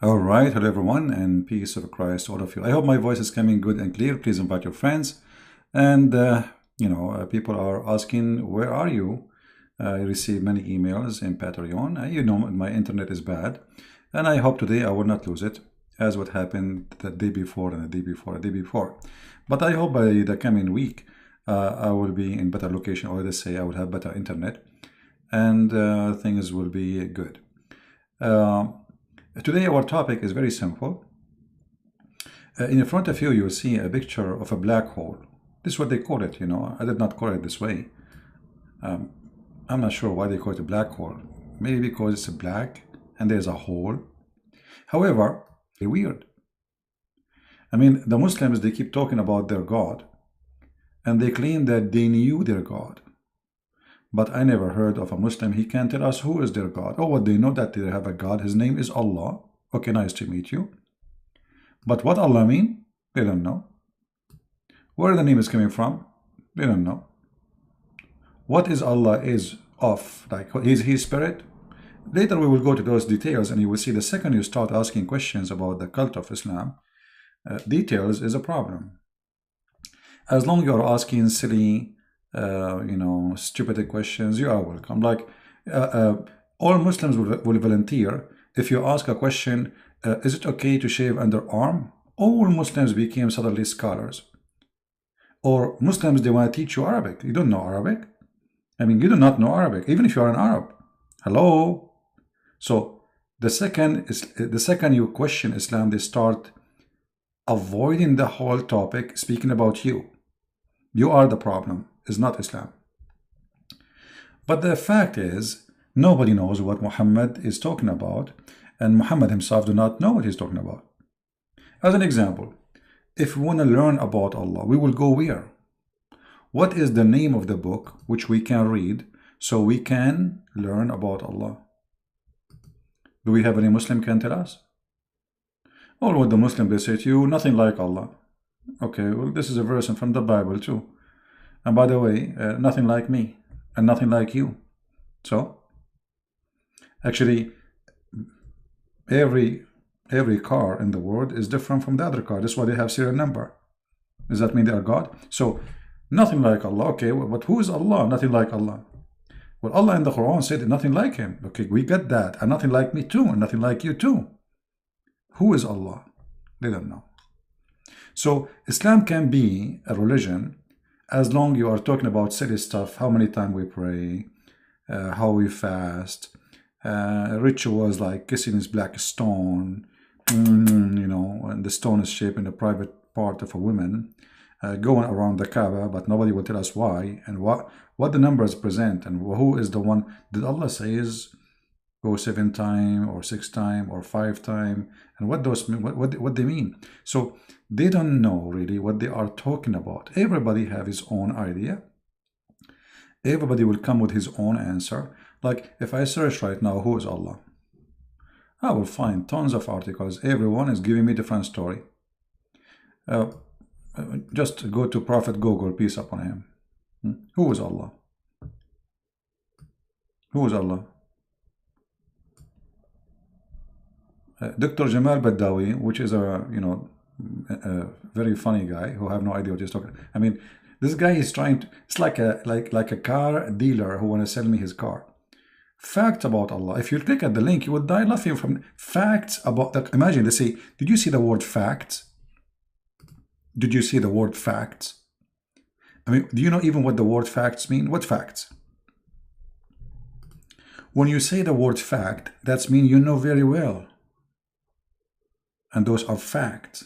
All right, hello everyone, and peace of Christ to all of you. I hope my voice is coming good and clear. Please invite your friends. And people are asking, where are you? I receive many emails in Patreon. You know, my internet is bad, and I hope today I will not lose it, as what happened the day before and the day before, the day before. But I hope by the coming week, I will be in better location, or let's say I will have better internet, and things will be good. Today our topic is very simple. In front of you, you'll see a picture of a black hole. This is what they call it, you know. I did not call it this way. I'm not sure why they call it a black hole. Maybe because it's black and there's a hole. However, it's weird. I mean, the Muslims, they keep talking about their God, and they claim that they knew their God. But I never heard of a Muslim, he can tell us who is their God. Oh, what they know that they have a God, his name is Allah. Okay, nice to meet you. But what Allah mean? They don't know. Where the name is coming from? They don't know. What is Allah is of? Like, is he spirit? Later we will go to those details, and you will see the second you start asking questions about the cult of Islam, details is a problem. As long as you're asking silly, stupid questions, you are welcome. Like, all Muslims will volunteer. If you ask a question, is it okay to shave underarm? All Muslims became suddenly scholars. Or Muslims, they want to teach you Arabic. You don't know Arabic. I mean, you do not know Arabic, even if you are an Arab. Hello? So the second you question Islam, they start avoiding the whole topic, speaking about you. You are the problem, it's not Islam. But the fact is, nobody knows what Muhammad is talking about, and Muhammad himself do not know what he's talking about. As an example, if we want to learn about Allah, we will go where? What is the name of the book which we can read so we can learn about Allah? Do we have any Muslim can tell us? Or what the Muslim they say to you, nothing like Allah. Okay, well, this is a verse from the Bible too. And by the way, nothing like me and nothing like you. So, actually, every car in the world is different from the other car. That's why they have serial number. Does that mean they are God? So, nothing like Allah. Okay, but who is Allah? Nothing like Allah. Well, Allah in the Quran said nothing like him. Okay, we get that. And nothing like me too, and nothing like you too. Who is Allah? They don't know. So Islam can be a religion as long you are talking about silly stuff, how many times we pray, how we fast, rituals like kissing this black stone, and the stone is shaped in the private part of a woman, going around the Kaaba, but nobody will tell us why and what the numbers present and who is the one. Did Allah say is go 7 times or 6 times or 5 times, and what those mean, what they mean? So they don't know really what they are talking about. Everybody have his own idea. Everybody will come with his own answer. Like if I search right now, who is Allah? I will find tons of articles. Everyone is giving me different story. Just go to Prophet Google, peace upon him. Who is Allah? Who is Allah? Dr. Jamal Badawi, which is a very funny guy who have no idea what he's talking. I mean, this guy is trying to. It's like a car dealer who want to sell me his car. Facts about Allah. If you click at the link, you would die laughing from facts about that. Imagine they say, "Did you see the word facts? Did you see the word facts?" I mean, do you know even what the word facts mean? What facts? When you say the word fact, that's mean you know very well. And those are facts.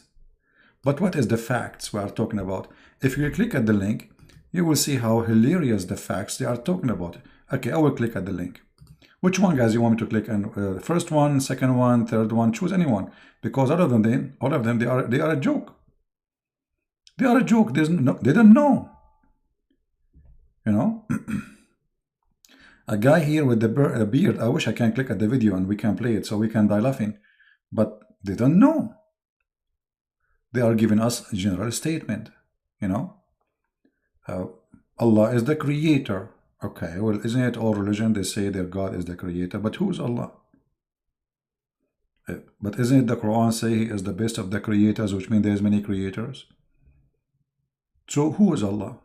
But what is the facts we are talking about? If you click at the link, you will see how hilarious the facts they are talking about. Okay, I will click at the link. Which one, guys, you want me to click on? The first one, second one, third one? Choose anyone, because all of them they are a joke. They are a joke. They don't know. You know, a guy here with the beard. I wish I can click at the video and we can play it so we can die laughing, but they don't know. They are giving us a general statement. You know, Allah is the creator. Okay, well, isn't it all religion? They say their God is the creator, but who is Allah? But isn't it the Quran say He is the best of the creators, which means there's many creators? So who is Allah?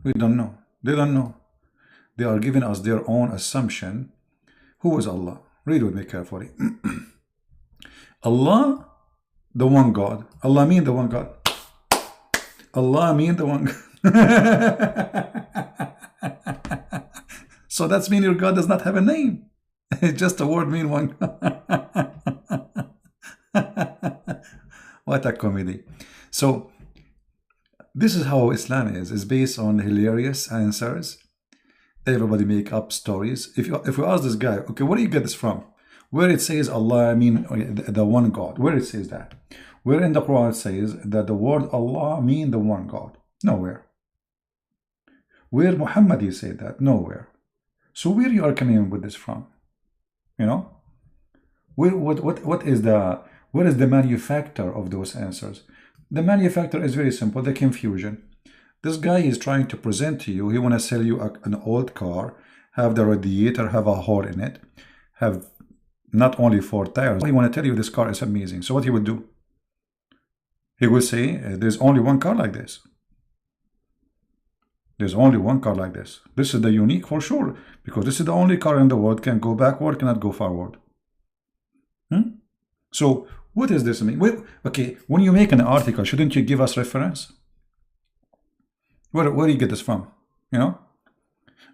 We don't know. They don't know. They are giving us their own assumption. Who is Allah? Read with me carefully. Allah, the one God. Allah mean the one God. Allah mean the one God. So that's mean your God does not have a name. It's just a word mean one God. What a comedy. So this is how Islam is. It's based on hilarious answers. Everybody make up stories. If we ask this guy, okay, where do you get this from? Where it says Allah, I mean the one God. Where it says that? Where in the Quran it says that the word Allah mean the one God? Nowhere. Where Muhammad he said that? Nowhere. So where you are coming with this from? You know? What is the manufacturer of those answers? The manufacturer is very simple, the confusion. This guy is trying to present to you, he want to sell you an old car, have the radiator, have a hole in it, have not only 4 tires. He want to tell you this car is amazing. So what he would do? He would say, there's only one car like this. There's only one car like this. This is the unique for sure, because this is the only car in the world can go backward, cannot go forward. So what does this mean? Well, okay, when you make an article, shouldn't you give us reference? Where do you get this from? You know?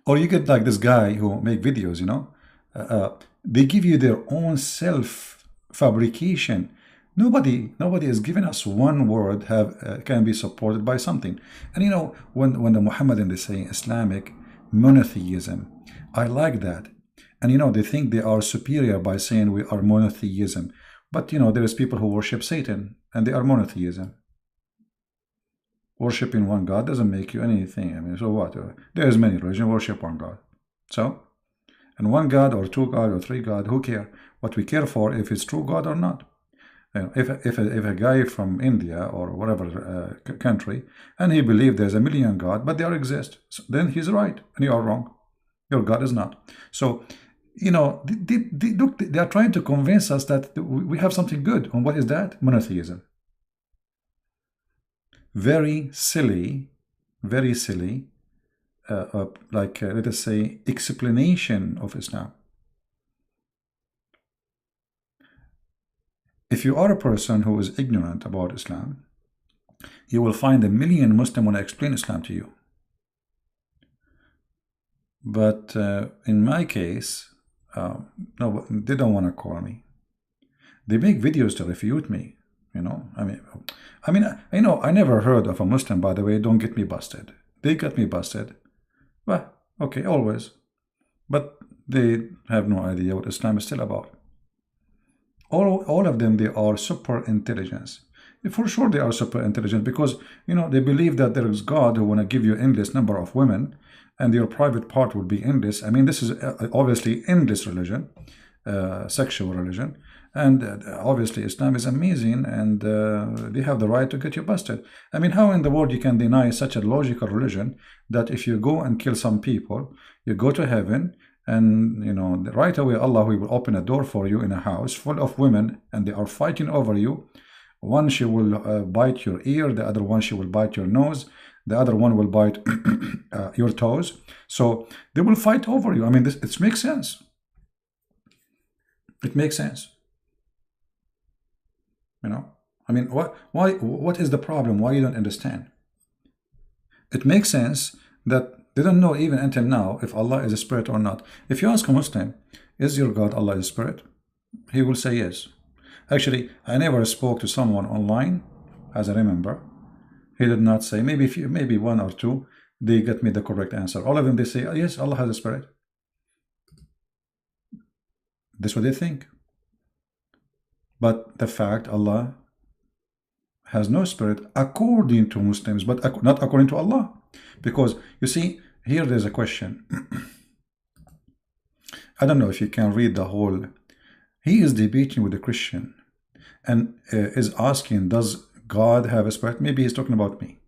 Or you get like this guy who make videos, you know? They give you their own self-fabrication. Nobody is giving us one word can be supported by something. And you know, when the Muhammadan they say Islamic monotheism, I like that. And you know, they think they are superior by saying we are monotheism. But you know, there is people who worship Satan and they are monotheism. Worshipping one God doesn't make you anything. I mean, so what? There's many religions, worship one God. So, and one God or 2 God or 3 God, who care? What we care for if it's true God or not. If a guy from India or whatever country, and he believes there's a million God, but they all exist, so then he's right and you are wrong. Your God is not. So, you know, they are trying to convince us that we have something good. And what is that? Monotheism. Very silly, let us say, explanation of Islam. If you are a person who is ignorant about Islam, you will find a million Muslims want to explain Islam to you. But in my case, no, they don't want to call me. They make videos to refute me. You know, I mean, you know, I never heard of a Muslim, by the way, don't get me busted. They got me busted. Well, okay, always. But they have no idea what Islam is still about. All of them, they are super intelligence. For sure they are super intelligent because, you know, they believe that there is God who want to give you endless number of women and your private part will be endless. I mean, this is obviously endless religion, sexual religion. And obviously Islam is amazing and they have the right to get you busted. I mean, how in the world you can deny such a logical religion that if you go and kill some people, you go to heaven and, you know, right away Allah will open a door for you in a house full of women and they are fighting over you. One, she will bite your ear, the other one, she will bite your nose, the other one will bite your toes. So they will fight over you. I mean, it makes sense. It makes sense. You know, I mean, what is the problem? Why you don't understand? It makes sense that they don't know even until now if Allah is a spirit or not. If you ask a Muslim, is your God Allah is a spirit? He will say yes. Actually, I never spoke to someone online, as I remember. He did not say, maybe 1 or 2, they get me the correct answer. All of them, they say, yes, Allah has a spirit. That's what they think. But the fact Allah has no spirit according to Muslims, but not according to Allah. Because you see, here there's a question. I don't know if you can read the whole. He is debating with a Christian and is asking, does God have a spirit? Maybe he's talking about me.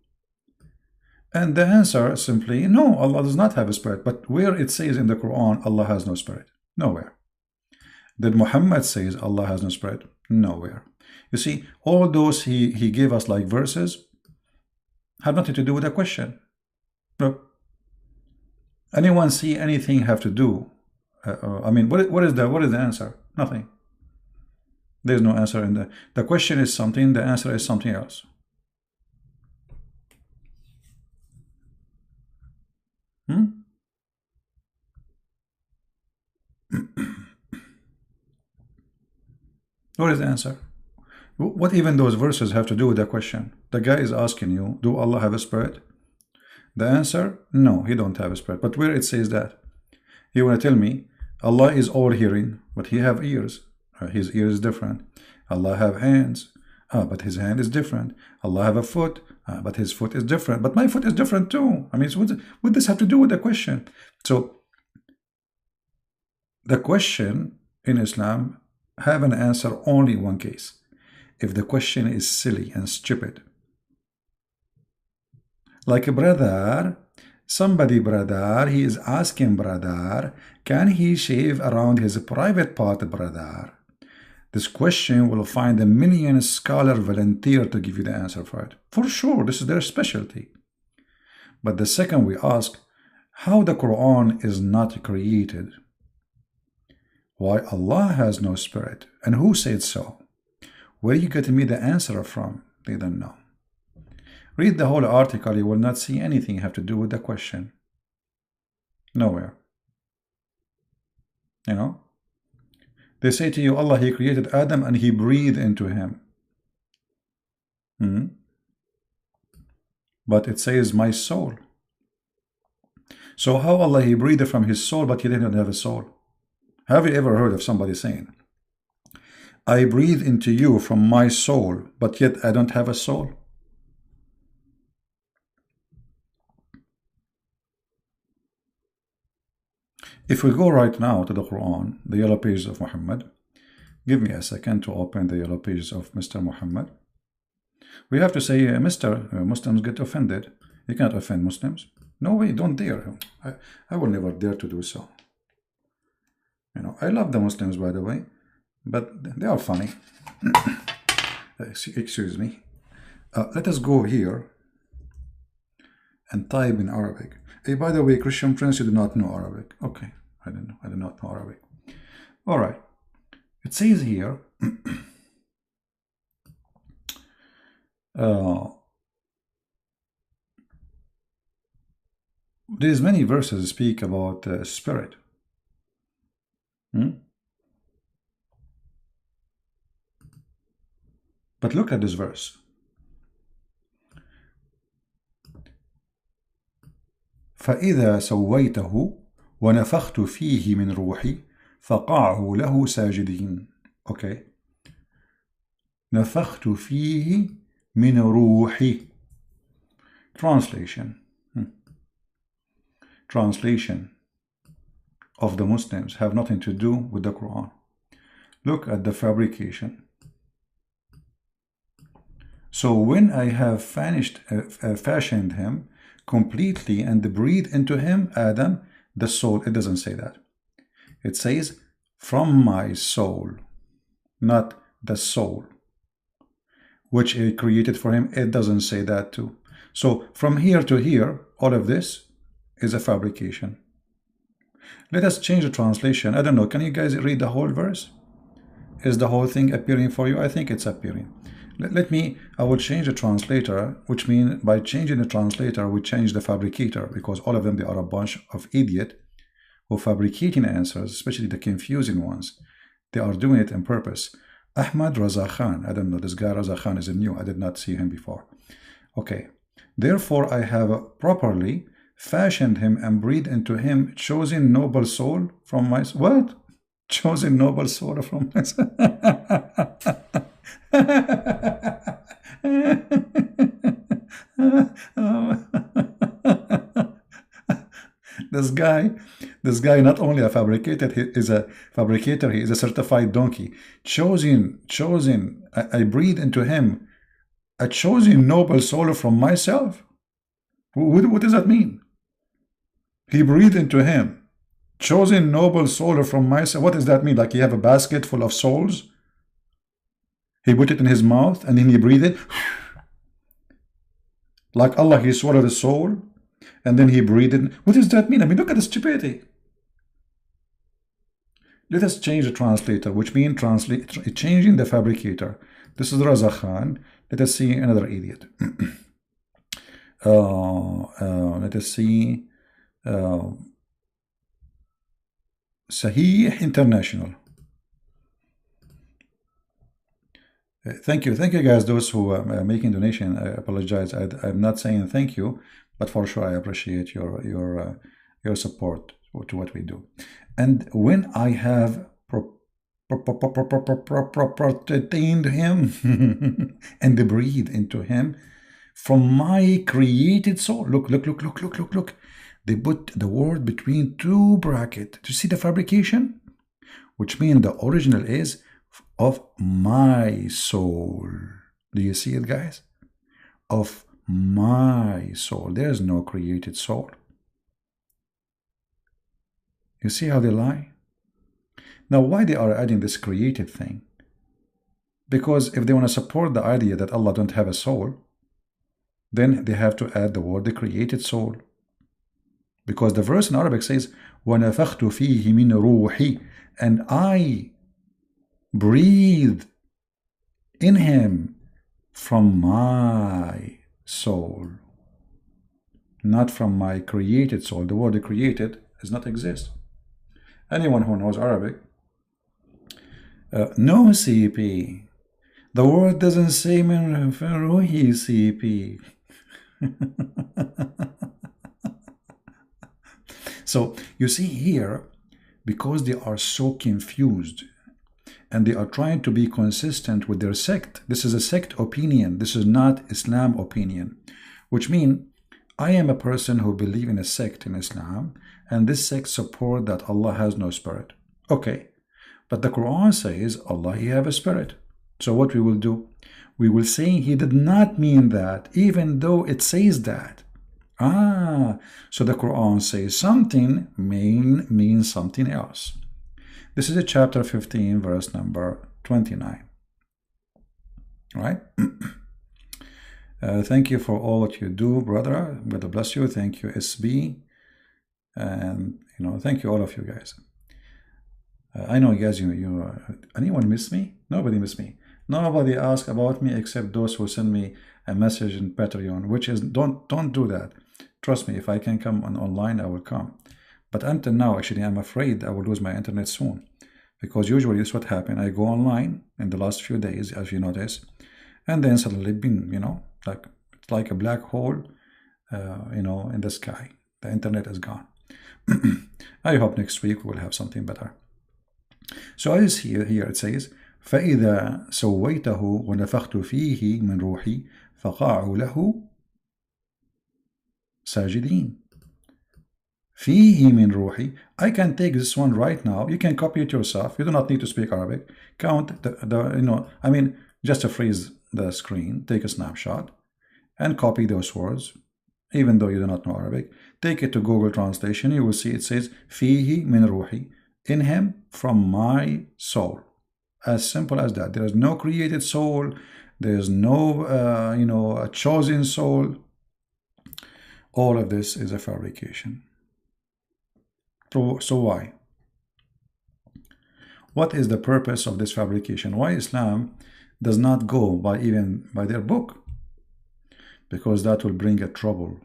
And the answer is simply, no, Allah does not have a spirit. But where it says in the Quran, Allah has no spirit? Nowhere. Did Muhammad says Allah has no spirit? Nowhere. You see, all those he gave us like verses have nothing to do with the question. No. Anyone see anything have to do? I mean, what is the answer? Nothing. There's no answer in the question is something, the answer is something else. What is the answer? What even those verses have to do with the question? The guy is asking you, do Allah have a spirit? The answer, no, he don't have a spirit. But where it says that? You want to tell me Allah is all hearing, but he have ears. His ear is different. Allah have hands, but his hand is different. Allah have a foot, but his foot is different. But my foot is different too. I mean, so what does this have to do with the question? So the question in Islam have an answer only in one case. If the question is silly and stupid. Like a brother, somebody brother, he is asking brother, can he shave around his private part, brother? This question will find a million scholar volunteer to give you the answer for it. For sure, this is their specialty. But the second we ask, how the Quran is not created? Why Allah has no spirit? And who said so? Where you getting me the answer from? They don't know. Read the whole article, you will not see anything have to do with the question. Nowhere. You know? They say to you, Allah, he created Adam and he breathed into him. But it says, my soul. So how Allah, he breathed from his soul, but he didn't have a soul? Have you ever heard of somebody saying, I breathe into you from my soul, but yet I don't have a soul? If we go right now to the Quran, the yellow pages of Muhammad, give me a second to open the yellow pages of Mr. Muhammad. We have to say, Mr. Muslims get offended. You can't offend Muslims. No way, don't dare. I will never dare to do so. You know, I love the Muslims, by the way, but they are funny. Excuse me. Let us go here and type in Arabic. Hey, by the way, Christian Prince, you do not know Arabic. Okay, I don't know. I do not know Arabic. All right. It says here, there's many verses speak about spirit. But look at this verse. فإذا سويته ونفخت فيه من روحي فقعوا له ساجدين. Okay. نفخت فيه من روحي. Translation. Translation of the Muslims have nothing to do with the Quran. Look at the fabrication. So when I have fashioned him completely and breathe into him, Adam, the soul, it doesn't say that. It says, from my soul, not the soul, which I created for him. It doesn't say that too. So from here to here, all of this is a fabrication. Let us change the translation. I don't know, can you guys read the whole verse? Is the whole thing appearing for you? I think it's appearing. I will change the translator, which means by changing the translator, we change the fabricator, because all of them, they are a bunch of idiots who fabricating answers, especially the confusing ones. They are doing it on purpose. Ahmad Raza Khan, I don't know, this guy Raza Khan is new. I did not see him before. Okay. Therefore, I have properly fashioned him and breathed into him, chosen noble soul from my... What? Chosen noble soul from my... This guy not only a fabricator, he is a fabricator, he is a certified donkey. Chosen, I breathe into him a chosen noble soul from myself. What does that mean? He breathed into him. Chosen noble soul from myself. What does that mean? Like you have a basket full of souls? He put it in his mouth and then he breathed it. Like Allah, he swallowed the soul and then he breathed it. What does that mean? I mean, look at the stupidity. Let us change the translator, which means changing the fabricator. This is Raza Khan. Let us see another idiot. Let us see CIRA International. Thank you guys, those who are making donation. I apologize, I'm not saying thank you, but for sure I appreciate your support to what we do. And when I have protained him and breathe into him from my created soul. Look. They put the word between two brackets. Do you see the fabrication? Which means the original is of my soul. Do you see it, guys? Of my soul. There's no created soul. You see how they lie? Now, why they are adding this created thing? Because if they want to support the idea that Allah don't have a soul, then they have to add the word the created soul. Because the verse in Arabic says, وَنَفَخْتُ فِيهِ مِنْ رُوحِي, and I breathe in him from my soul, not from my created soul. The word created does not exist. Anyone who knows Arabic, no CP. The word doesn't say min ruhi CP. So you see here, because they are so confused and they are trying to be consistent with their sect. This is a sect opinion. This is not Islam opinion, which means I am a person who believes in a sect in Islam, and this sect support that Allah has no spirit. Okay, but the Quran says Allah, he have a spirit. So what we will do? We will say he did not mean that, even though it says that. So the Quran says something means something else. This is a chapter 15, verse number 29. Right? Thank you for all what you do, brother. God bless you. Thank you, SB. And, thank you, all of you guys. I know, guys, anyone miss me? Nobody miss me. Nobody ask about me except those who send me a message in Patreon, which is, don't do that. Trust me, if I can come online, I will come. But until now, actually, I'm afraid I will lose my internet soon. Because usually this is what happened. I go online in the last few days, as you notice, and then suddenly, it's like a black hole, in the sky. The internet is gone. I hope next week we will have something better. So as here it says, فَإِذَا سَوَّيْتَهُ وَنَفَخْتُ فِيهِ مِنْ رُوحِي فَقَعُوا لَهُ سَاجِدِينَ. فِيهِ مِنْ رُوحِي. I can take this one right now. You can copy it yourself. You do not need to speak Arabic. Count just to freeze the screen, take a snapshot, and copy those words, even though you do not know Arabic. Take it to Google Translation. You will see it says, فِيهِ مِنْ رُوحِي, in him from my soul. As simple as that. There is no created soul. There is no, a chosen soul. All of this is a fabrication. So why? What is the purpose of this fabrication? Why Islam does not go by their book? Because that will bring a trouble.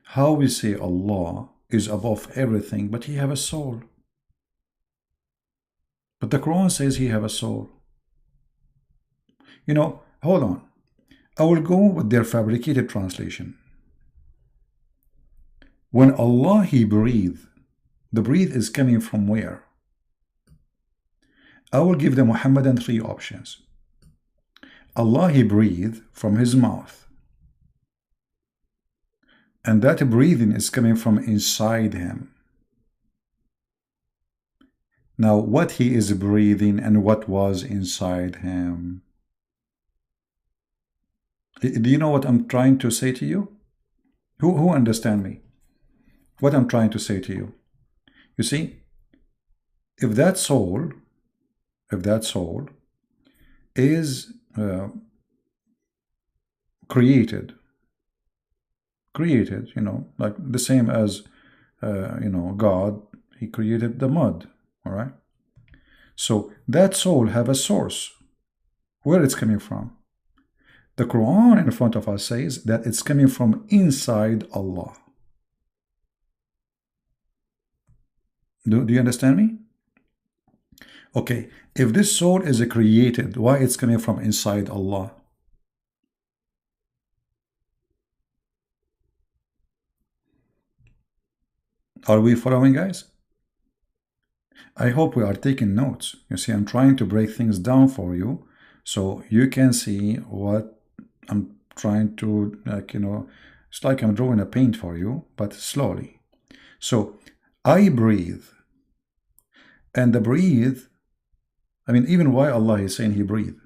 How we say Allah is above everything, but he have a soul. But the Quran says he have a soul. Hold on. I will go with their fabricated translation. When Allah, he breathe, the breathe is coming from where? I will give the Muhammadan 3 options. Allah, he breathe from his mouth. And that breathing is coming from inside him. Now, what he is breathing and what was inside him? Do you know what I'm trying to say to you? Who understand me? What I'm trying to say to you? You see, if that soul is created, you know, like the same as, you know, God, he created the mud, all right? So that soul have a source, where it's coming from. The Quran in front of us says that it's coming from inside Allah. Do you understand me? Okay, if this soul is created, why it's coming from inside Allah? Are we following, guys? I hope we are taking notes. You see, I'm trying to break things down for you so you can see what I'm trying to, like, you know, it's like I'm drawing a paint for you, but slowly. So I breathe, and the breathe, I mean, even why Allah is saying he breathe.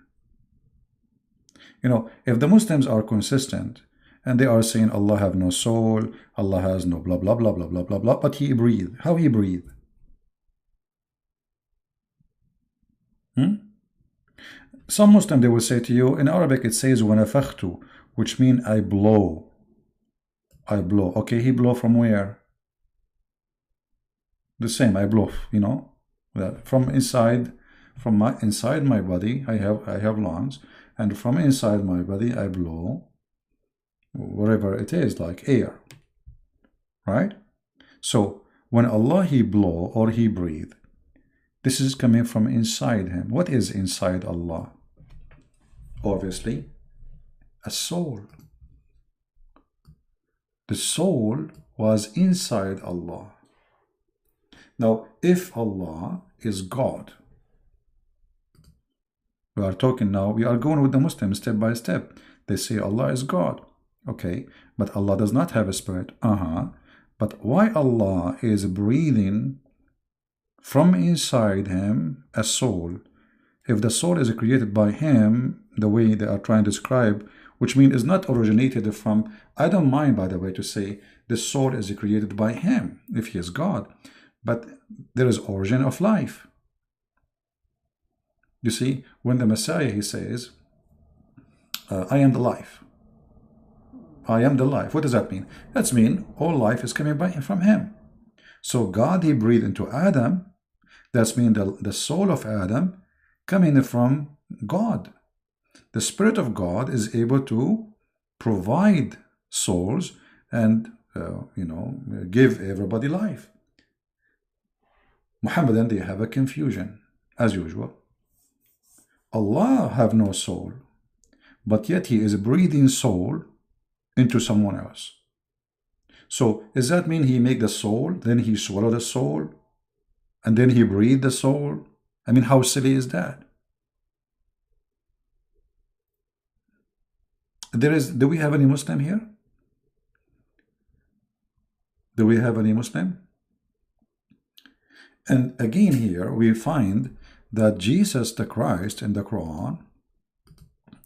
You know, if the Muslims are consistent and they are saying Allah have no soul, Allah has no blah blah blah blah blah blah blah, but he breathe. How he breathe? Some Muslim, they will say to you, in Arabic it says وَنَفَخْتُ, which means I blow. I blow. Okay, he blow from where? The same, I blow, you know, from inside, inside my body, I have lungs, and from inside my body I blow whatever it is, like air, right? So when Allah he blow or he breathe, this is coming from inside him. What is inside Allah? Obviously, a soul. The soul was inside Allah. Now, if Allah is God, we are talking now, we are going with the Muslims step by step. They say Allah is God. Okay, but Allah does not have a spirit. But why Allah is breathing from inside him a soul? If the soul is created by him, the way they are trying to describe, which means is not originated from, I don't mind, by the way, to say the soul is created by him, if he is God. But there is origin of life. You see, when the Messiah, he says, I am the life. I am the life. What does that mean? That means all life is coming from him. So God, he breathed into Adam. That means the soul of Adam coming from God. The Spirit of God is able to provide souls and, you know, give everybody life. Muhammadan, they have a confusion, as usual. Allah have no soul, but yet he is breathing soul into someone else. So does that mean he make the soul, then he swallow the soul, and then he breathe the soul? I mean, how silly is that? Do we have any Muslim here? Do we have any Muslim? And again here we find that Jesus the Christ in the Quran,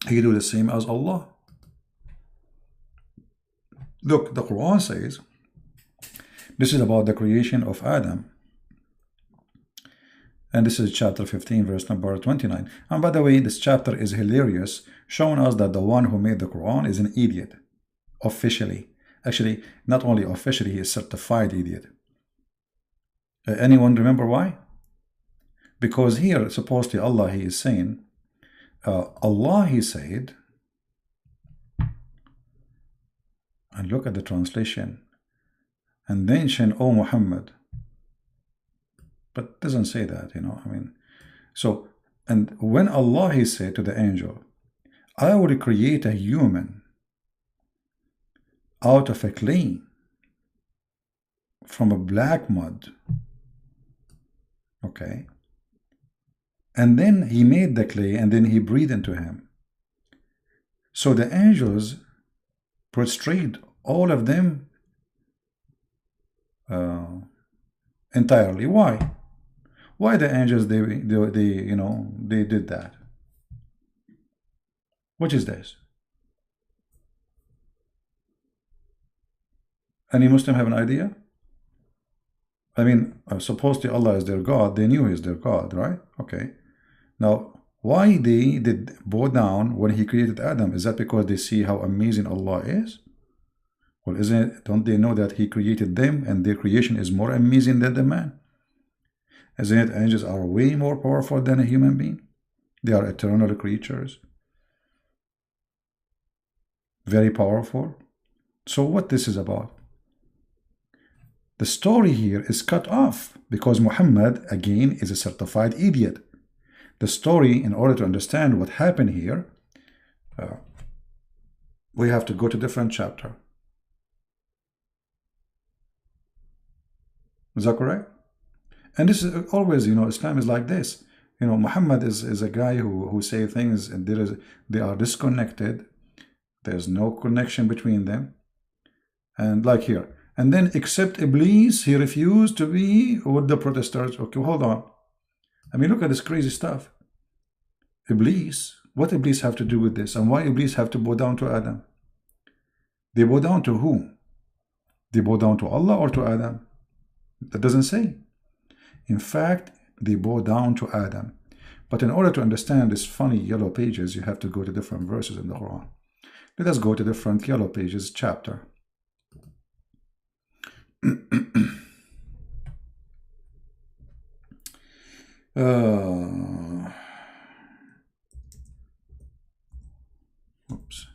he do the same as Allah. Look, the Quran says, this is about the creation of Adam. And this is chapter 15, verse number 29. And by the way, this chapter is hilarious, showing us that the one who made the Quran is an idiot, officially. Actually, not only officially, he is certified idiot. Anyone remember why? Because here, supposedly Allah, he is saying, Allah, he said, and look at the translation, and mention, O Muhammad. But it doesn't say that, you know, I mean. So, and when Allah, he said to the angel, I will create a human out of a clay from a black mud. Okay. And then he made the clay and then he breathed into him. So the angels prostrate, all of them entirely. Why? Why the angels, they you know, they did that? What is this? Any Muslim have an idea? I mean, supposedly Allah is their God. They knew He's their God, right? Okay. Now, why they did bow down when He created Adam? Is that because they see how amazing Allah is? Well, isn't it? Don't they know that He created them and their creation is more amazing than the man? Isn't it? Angels are way more powerful than a human being. They are eternal creatures. Very powerful. So what this is about? The story here is cut off because Muhammad, again, is a certified idiot. The story, in order to understand what happened here, we have to go to a different chapter. Is that correct? And this is always, Islam is like this. Muhammad is a guy who say things and they are disconnected. There's no connection between them. And like here. And then except Iblis, he refused to be with the protesters. Okay, hold on. I mean, look at this crazy stuff. Iblis, what Iblis have to do with this? And why Iblis have to bow down to Adam? They bow down to whom? They bow down to Allah or to Adam? That doesn't say. In fact, they bow down to Adam. But in order to understand these funny yellow pages, you have to go to different verses in the Quran. Let us go to different yellow pages chapter. Oops.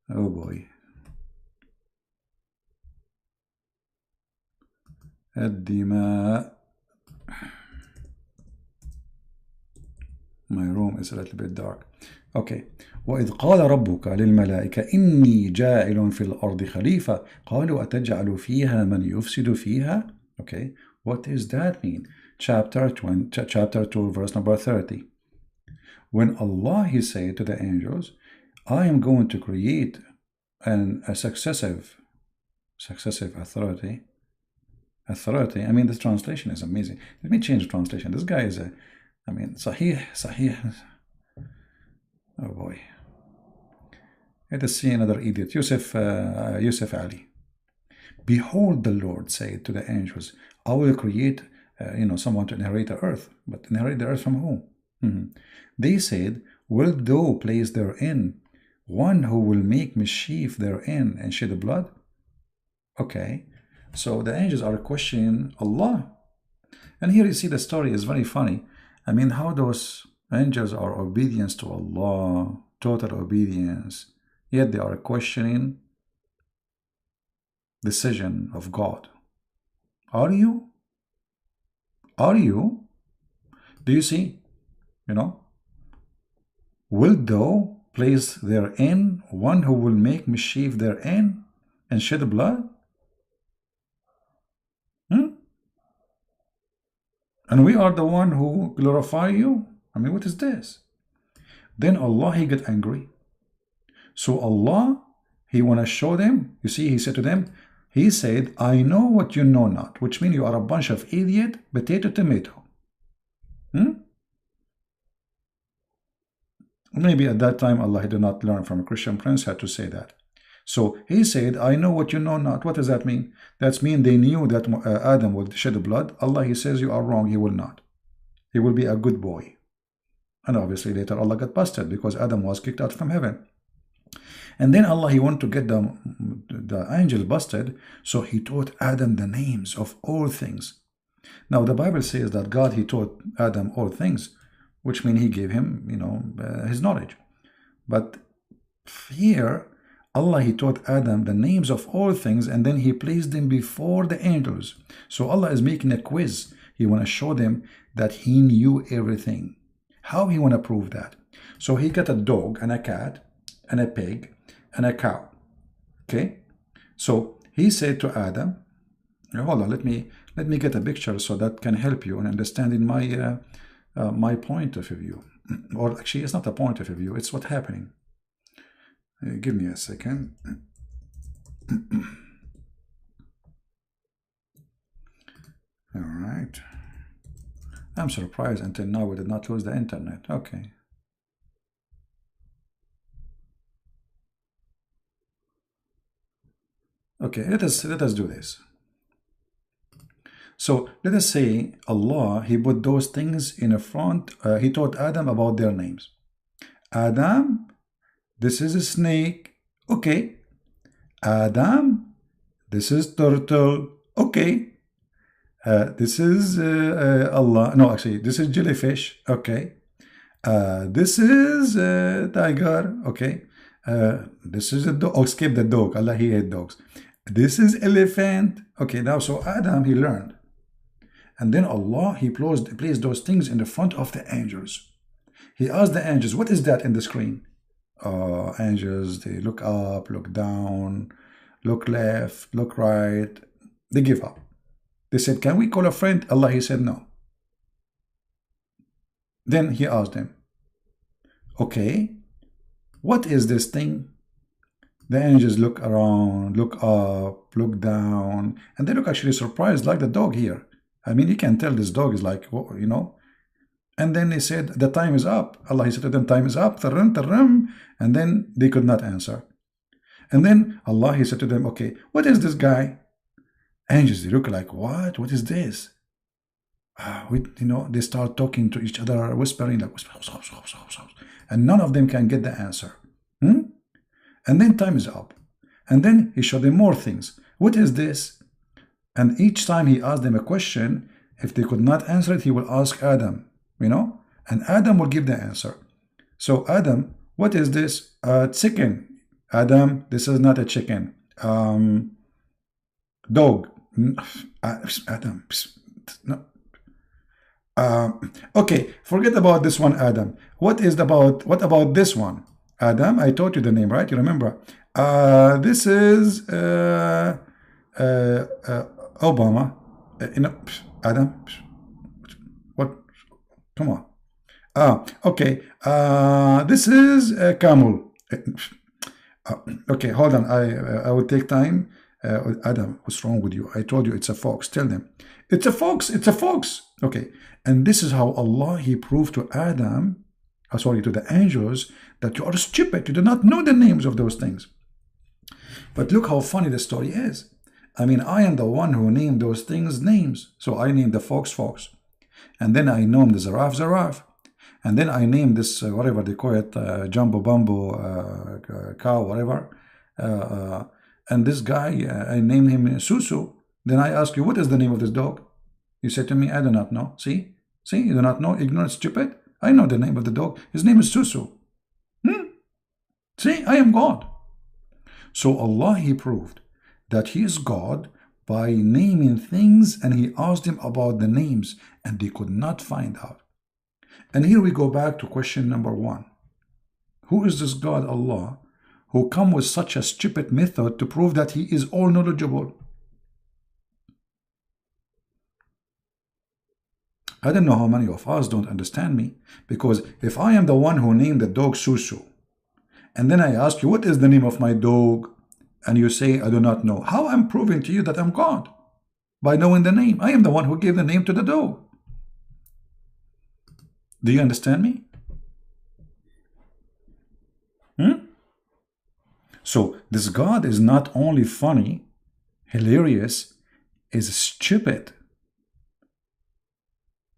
Oh boy. الدماء. My room is a little bit dark. Okay. وإذ قال ربك للملائكة إني جاعل في الأرض خليفة قالوا أتجعل فيها من يفسد فيها. Okay. What does that mean? Chapter 2, verse number 30. When Allah, He said to the angels, I am going to create a successive authority. I mean, this translation is amazing. Let me change the translation. This guy is Sahih. Oh boy. Let us see another idiot. Yusuf Ali. Behold, the Lord said to the angels, I will create someone to inherit the earth. But inherit the earth from whom? They said, wilt thou place therein one who will make mischief therein and shed blood? Okay. So the angels are questioning Allah. And here you see the story is very funny. I mean, how those angels are obedience to Allah, total obedience, yet they are questioning decision of God. Are you? Are you? Do you see? Wilt thou place therein one who will make mischief therein and shed blood? And we are the one who glorify you? I mean, what is this? Then Allah, He got angry. So Allah, He want to show them. You see, He said to them, He said, I know what you know not, which means you are a bunch of idiot, potato, tomato. Maybe at that time, Allah did not learn from a Christian prince how to say that. So He said, I know what you know not. What does that mean? That means they knew that Adam would shed blood. Allah, He says, you are wrong. He will not. He will be a good boy. And obviously later Allah got busted because Adam was kicked out from heaven. And then Allah, He wanted to get the angel busted. So He taught Adam the names of all things. Now the Bible says that God, He taught Adam all things, which means He gave him, his knowledge. But here, Allah, He taught Adam the names of all things, and then He placed them before the angels. So Allah is making a quiz. He want to show them that He knew everything. How He want to prove that? So He got a dog and a cat and a pig and a cow. Okay? So He said to Adam, hold on, let me get a picture so that can help you in understanding my point of view. Or actually, it's not a point of view, it's what's happening. Give me a second. All right. I'm surprised until now we did not lose the internet. Okay. Okay, let us do this. So let us say Allah, he put those things in the front. He taught Adam about their names. Adam, this is a snake. Okay. Adam, this is turtle. Okay. This is Allah. No, actually, this is jellyfish. Okay. This is tiger. Okay. This is a dog. Oh, skip the dog. Allah, he hates dogs. This is elephant. Okay. Now, so Adam, he learned. And then Allah, he placed those things in the front of the angels. He asked the angels, what is that in the screen? Angels, they look up, look down, look left, look right. They give up. They said, can we call a friend? Allah, he said, no. Then he asked them, okay, what is this thing? The angels look around, look up, look down, and they look actually surprised, like the dog here. I mean, you can tell this dog is like, you know. And then he said, the time is up. Allah, he said to them, time is up. And then they could not answer. And then Allah, he said to them, okay, what is this guy? Angels, they look like, what? What is this? You know, they start talking to each other, whispering, like, whisper, and none of them can get the answer. And then time is up. And then he showed them more things. What is this? And each time he asked them a question, if they could not answer it, he will ask Adam, you know, and Adam will give the answer. So Adam, what is this? Chicken. Adam, this is not a chicken. Dog. Adam. No. Okay, forget about this one, Adam. What about this one? Adam, I taught you the name, right? You remember? This is Obama. You know, Adam. What? Come on. Okay. This is Camel. Okay, hold on. I will take time. Adam, what's wrong with you? I told you it's a fox. Tell them. It's a fox. It's a fox. Okay. And this is how Allah, he proved to Adam, sorry, to the angels, that you are stupid. You do not know the names of those things. But look how funny the story is. I mean, I am the one who named those things names. So I named the fox, fox. And then I named the giraffe, giraffe. And then I named this, whatever they call it, jumbo bumbo, cow, whatever. And this guy, I named him Susu. Then I ask you, what is the name of this dog? You say to me, I do not know. See? See, you do not know, ignorant, stupid. I know the name of the dog. His name is Susu. See, I am God. So Allah, he proved that he is God by naming things, and he asked them about the names, and they could not find out. And here we go back to question number 1. Who is this God, Allah, who come with such a stupid method to prove that he is all knowledgeable? I don't know how many of us don't understand me, because if I am the one who named the dog Susu, and then I ask you, what is the name of my dog? And you say, I do not know. How I'm proving to you that I'm God? By knowing the name. I am the one who gave the name to the dog. Do you understand me? So this God is not only funny, hilarious, is stupid.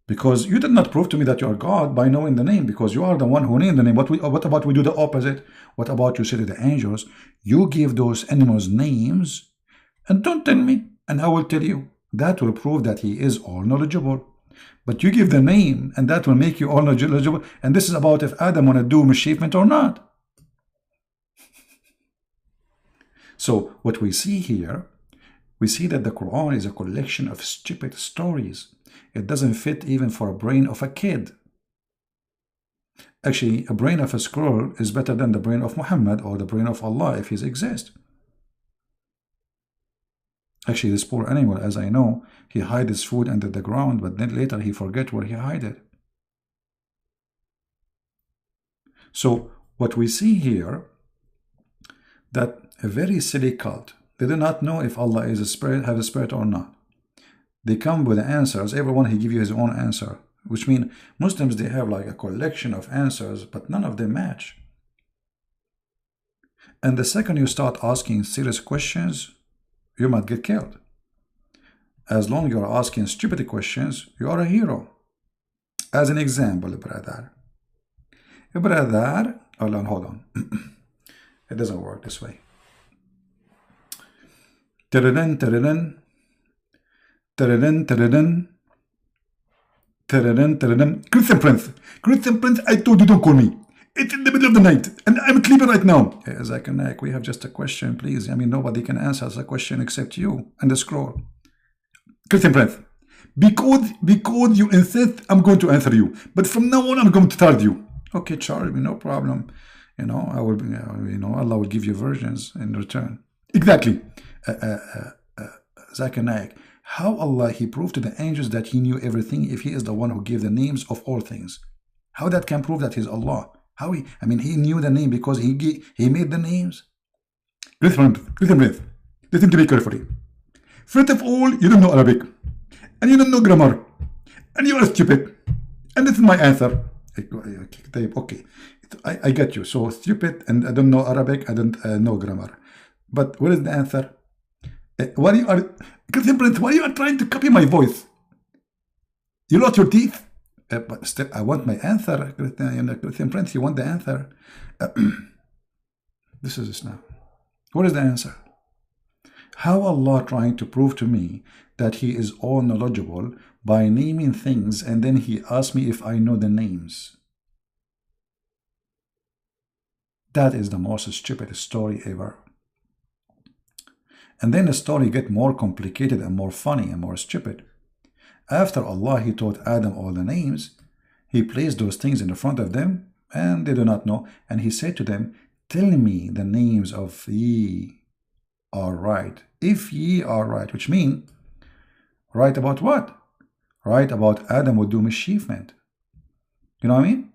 Because you did not prove to me that you are God by knowing the name, because you are the one who named the name. What about we do the opposite? What about you say to the angels, you give those animals names, and don't tell me, and I will tell you. That will prove that he is all knowledgeable. But you give the name, and that will make you all knowledgeable. And this is about if Adam want to do mischievement or not. So what we see here, we see that the Quran is a collection of stupid stories. It doesn't fit even for a brain of a kid. Actually, a brain of a squirrel is better than the brain of Muhammad or the brain of Allah if he exists. Actually, this poor animal, as I know, he hid his food under the ground, but then later he forget where he hid it. So what we see here, that a very silly cult, they do not know if Allah is a spirit, have a spirit or not. They come with the answers. Everyone, he give you his own answer, which means Muslims, they have like a collection of answers, but none of them match. And the second you start asking serious questions, you might get killed. As long as you are asking stupid questions, you are a hero. As an example, brother. Brother, hold on. It doesn't work this way. Christian Prince. Christian Prince, I told you don't call me. It's in the middle of the night, and I'm sleeping right now. Zakanak, we have just a question, please. I mean, nobody can answer us a question except you and the scroll. Christian Prince, because you insist, I'm going to answer you. But from now on, I'm going to charge you. Okay, charge me, no problem. You know, I will. You know, Allah will give you versions in return. Exactly. Zakanak, how Allah He proved to the angels that He knew everything if He is the one who gave the names of all things? How that can prove that He's Allah? How He? I mean, He knew the name because He made the names. Listen to me carefully. First of all, you don't know Arabic, and you don't know grammar, and you are stupid. And this is my answer. Okay, I get you. So stupid, and I don't know Arabic, I don't know grammar. But what is the answer? Why you are, Christian Prince, why you are trying to copy my voice? You lost your teeth? But still, I want my answer. Christian Prince, you want the answer? This is Islam. What is the answer? How Allah trying to prove to me that He is all knowledgeable by naming things, and then He asked me if I know the names? That is the most stupid story ever. And then the story get more complicated and more funny and more stupid. After Allah He taught Adam all the names, He placed those things in the front of them, and they do not know. And He said to them, tell me the names of ye are right. If ye are right, which means, right about what? Right about Adam would do mischievement. You know what I mean?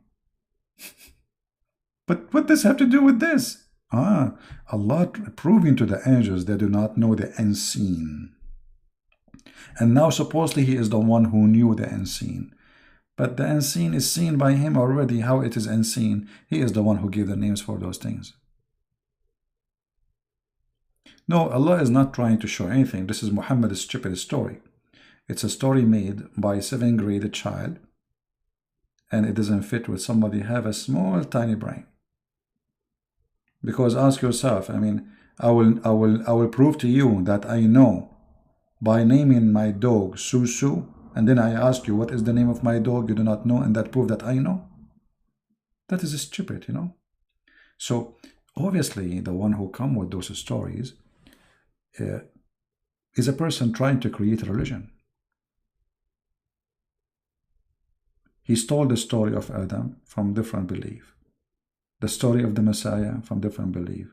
But what does have to do with this? Allah proving to the angels they do not know the unseen. And now supposedly He is the one who knew the unseen. But the unseen is seen by Him already. How it is unseen? He is the one who gave the names for those things. No, Allah is not trying to show anything. This is Muhammad's stupid story. It's a story made by a 7th grade child, and it doesn't fit with somebody who have a small tiny brain. Because ask yourself, I mean, I will prove to you that I know by naming my dog Susu, and then I ask you what is the name of my dog, you do not know, and that prove that I know? That is stupid, you know. So obviously the one who come with those stories is a person trying to create a religion. He stole the story of Adam from different belief, the story of the Messiah from different belief,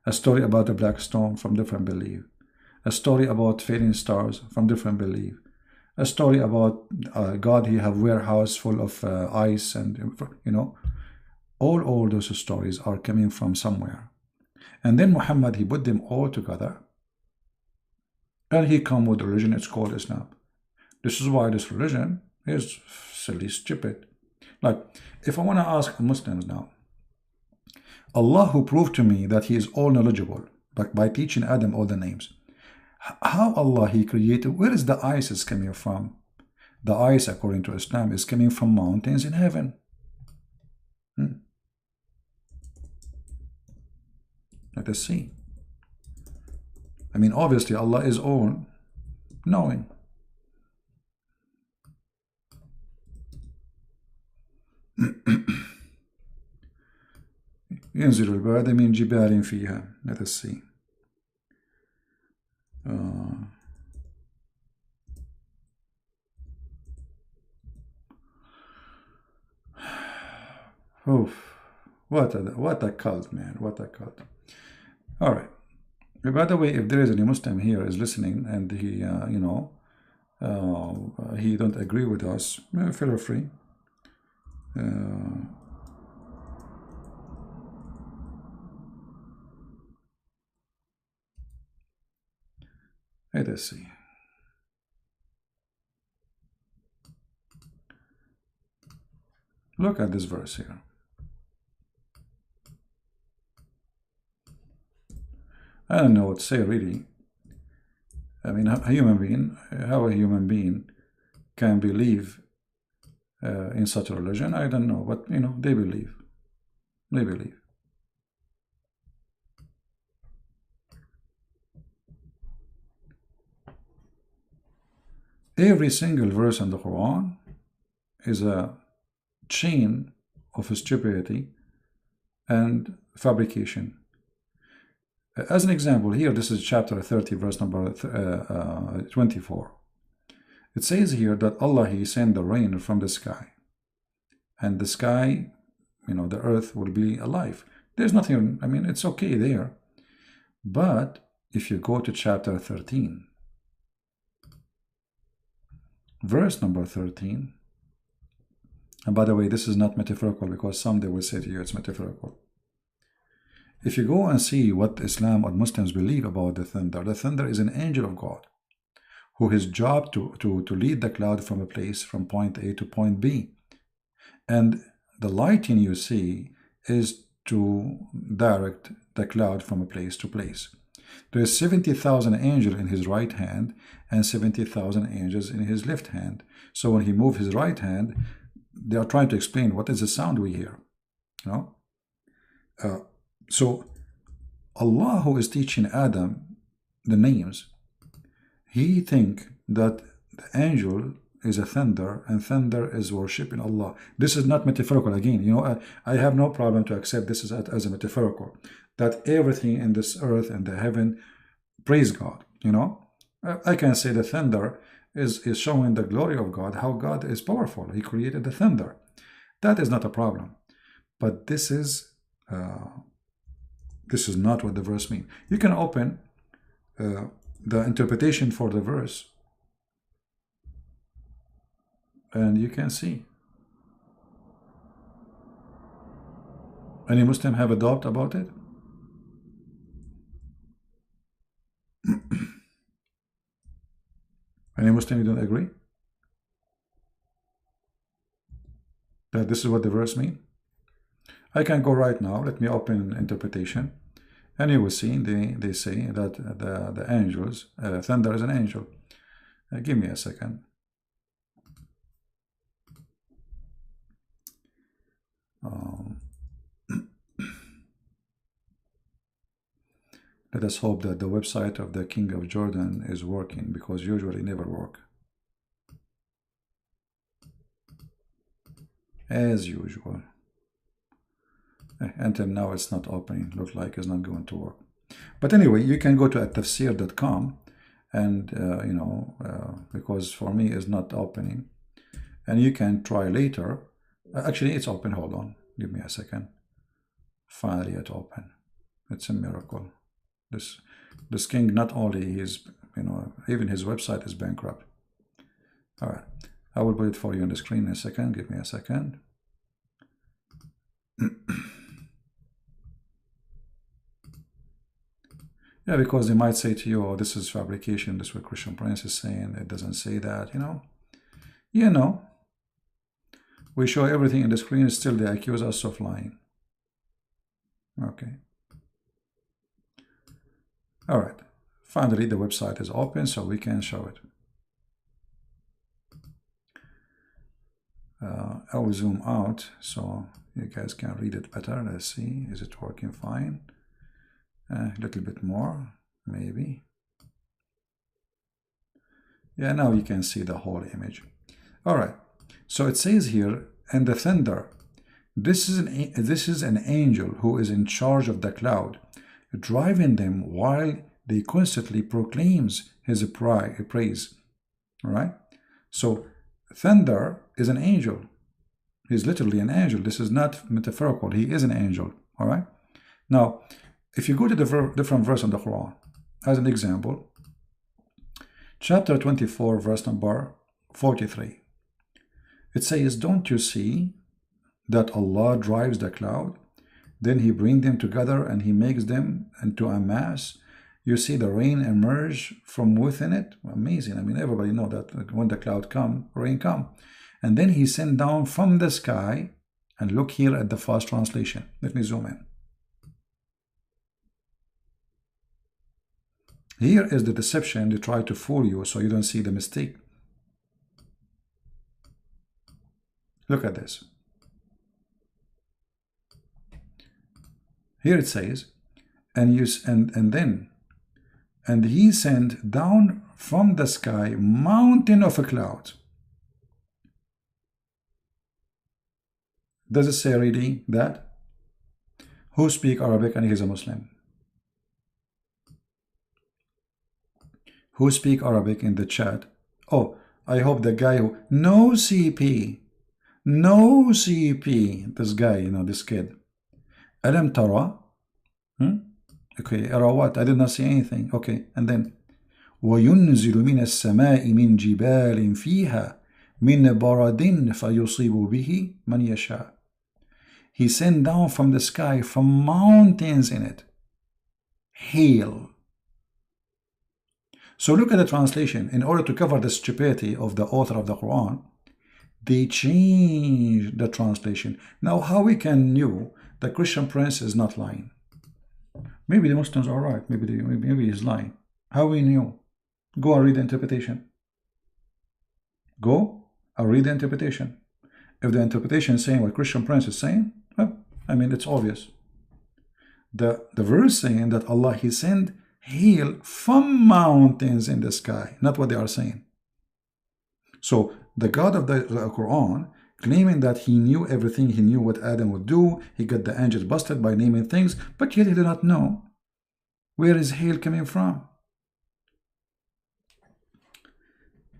a story about the black stone from different belief, a story about fading stars from different belief, a story about God, He have warehouse full of ice, and you know, all those stories are coming from somewhere. And then Muhammad, he put them all together, and he come with a religion. It's called Islam. This is why this religion is silly, stupid. Like, if I want to ask Muslims now, Allah who proved to me that He is all knowledgeable, but by teaching Adam all the names, how Allah He created, where is the ice is coming from? The ice, according to Islam, is coming from mountains in heaven. Let us see. I mean, obviously Allah is all knowing. ينزل البرد من جبال فيها. Let us see. What a cult, man. What a cult. All right. By the way, if there is any Muslim here is listening and he, you know, he don't agree with us, feel free. Let us see. Look at this verse here. I don't know what to say really. I mean, how a human being can believe in such a religion, I don't know, but you know, they believe. They believe. Every single verse in the Quran is a chain of stupidity and fabrication. As an example, here, this is chapter 30, verse number 24. It says here that Allah, He sent the rain from the sky. And the sky, you know, the earth will be alive. There's nothing, I mean, it's okay there. But if you go to chapter 13, verse number 13, and by the way, this is not metaphorical, because some they will say to you it's metaphorical. If you go and see what Islam or Muslims believe about the thunder is an angel of God, who his job to lead the cloud from a place from point A to point B. And the lighting you see is to direct the cloud from a place to place. There is 70,000 angels in his right hand and 70,000 angels in his left hand. So when he moves his right hand, they are trying to explain what is the sound we hear. You know? So Allah, who is teaching Adam the names, he think that the angel is a thunder and thunder is worshiping Allah. This is not metaphorical. Again, you know, I have no problem to accept this as a metaphorical, that everything in this earth and the heaven praise God. You know, I can say the thunder is showing the glory of God, how God is powerful. He created the thunder. That is not a problem. But this is not what the verse means. You can open the interpretation for the verse, and you can see. Any Muslim have a doubt about it? Any Muslim, you don't agree that this is what the verse means? I can go right now. Let me open interpretation, and you will see they say that the angels, thunder is an angel. Give me a second. Let us hope that the website of the King of Jordan is working, because usually never work. As usual. Until now it's not opening. Look like it's not going to work. But anyway, you can go to tafsir.com and you know, because for me it's not opening, and you can try later. Actually, it's open. Hold on, give me a second. Finally it open. It's a miracle. This king, not only his, you know, even his website is bankrupt. All right, I will put it for you on the screen in a second. Give me a second. Yeah, because they might say to you, oh, this is fabrication. This is what Christian Prince is saying. It doesn't say that, you know. You know, we show everything in the screen, still they accuse us of lying. Okay. All right. Finally, the website is open, so we can show it. I will zoom out so you guys can read it better. Let's see. Is it working fine? A little bit more, maybe. Yeah, now you can see the whole image. All right. So it says here, and the thunder. This is an angel who is in charge of the cloud, driving them while they constantly proclaims his praise. All right. So thunder is an angel. He's literally an angel. This is not metaphorical. He is an angel. All right. Now, if you go to the different verse in the Quran, as an example, chapter 24, verse number 43, it says, don't you see that Allah drives the cloud? Then he brings them together and he makes them into a mass. You see the rain emerge from within it. Amazing. I mean, everybody know that when the cloud come, rain come. And then he sent down from the sky, and look here at the fast translation. Let me zoom in. Here is the deception. They try to fool you so you don't see the mistake. Look at this. Here it says, and he sent down from the sky mountain of a cloud. Does it say really that? Who speak Arabic and he's a Muslim? Who speak Arabic in the chat? Oh, I hope the guy who... No CP. No CP. This guy, you know, this kid. Alam tara? Okay, ara what? I did not see anything. Okay, and then وَيُنْزِلُ مِنَ السَّمَاءِ مِنْ جِبَالٍ فِيهَا مِنْ بَرَدٍ فَيُصِيبُ بِهِ مَنْ يَشَاءُ. He sent down from the sky, from mountains in it, hail. So look at the translation. In order to cover the stupidity of the author of the Quran, they changed the translation. Now, how we can know the Christian Prince is not lying? Maybe the Muslims are right. Maybe he's lying. How we knew? Go and read the interpretation. Go and read the interpretation. If the interpretation is saying what Christian Prince is saying, well, I mean, it's obvious. The verse saying that Allah, He sent hail from mountains in the sky, not what they are saying. So the God of the Quran claiming that He knew everything, He knew what Adam would do, He got the angels busted by naming things, but yet He did not know where is hail coming from.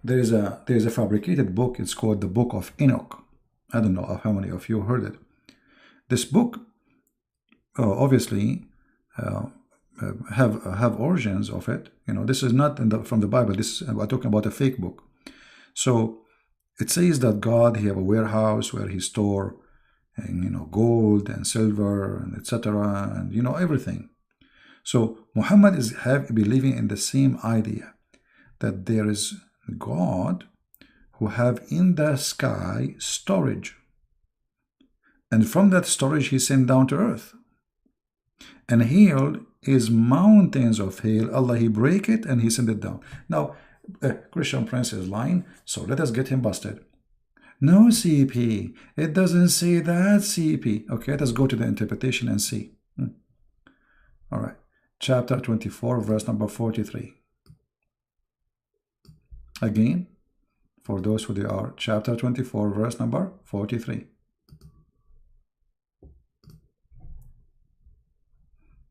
There is a fabricated book. It's called the Book of Enoch. I don't know how many of you heard it. This book obviously have origins of it. You know, this is not from the Bible. This we're talking about a fake book. So it says that God, He have a warehouse where He store, and, you know, gold and silver and etc. and, you know, everything. So Muhammad is believing in the same idea that there is God who have in the sky storage, and from that storage He sent down to earth, and hail is mountains of hail. Allah, He break it and He sent it down. Now Christian Prince is lying, so let us get him busted. No CP, it doesn't say that CP. Okay, let us go to the interpretation and see. All right, chapter 24 verse number 43. Again, for those who they are, chapter 24 verse number 43.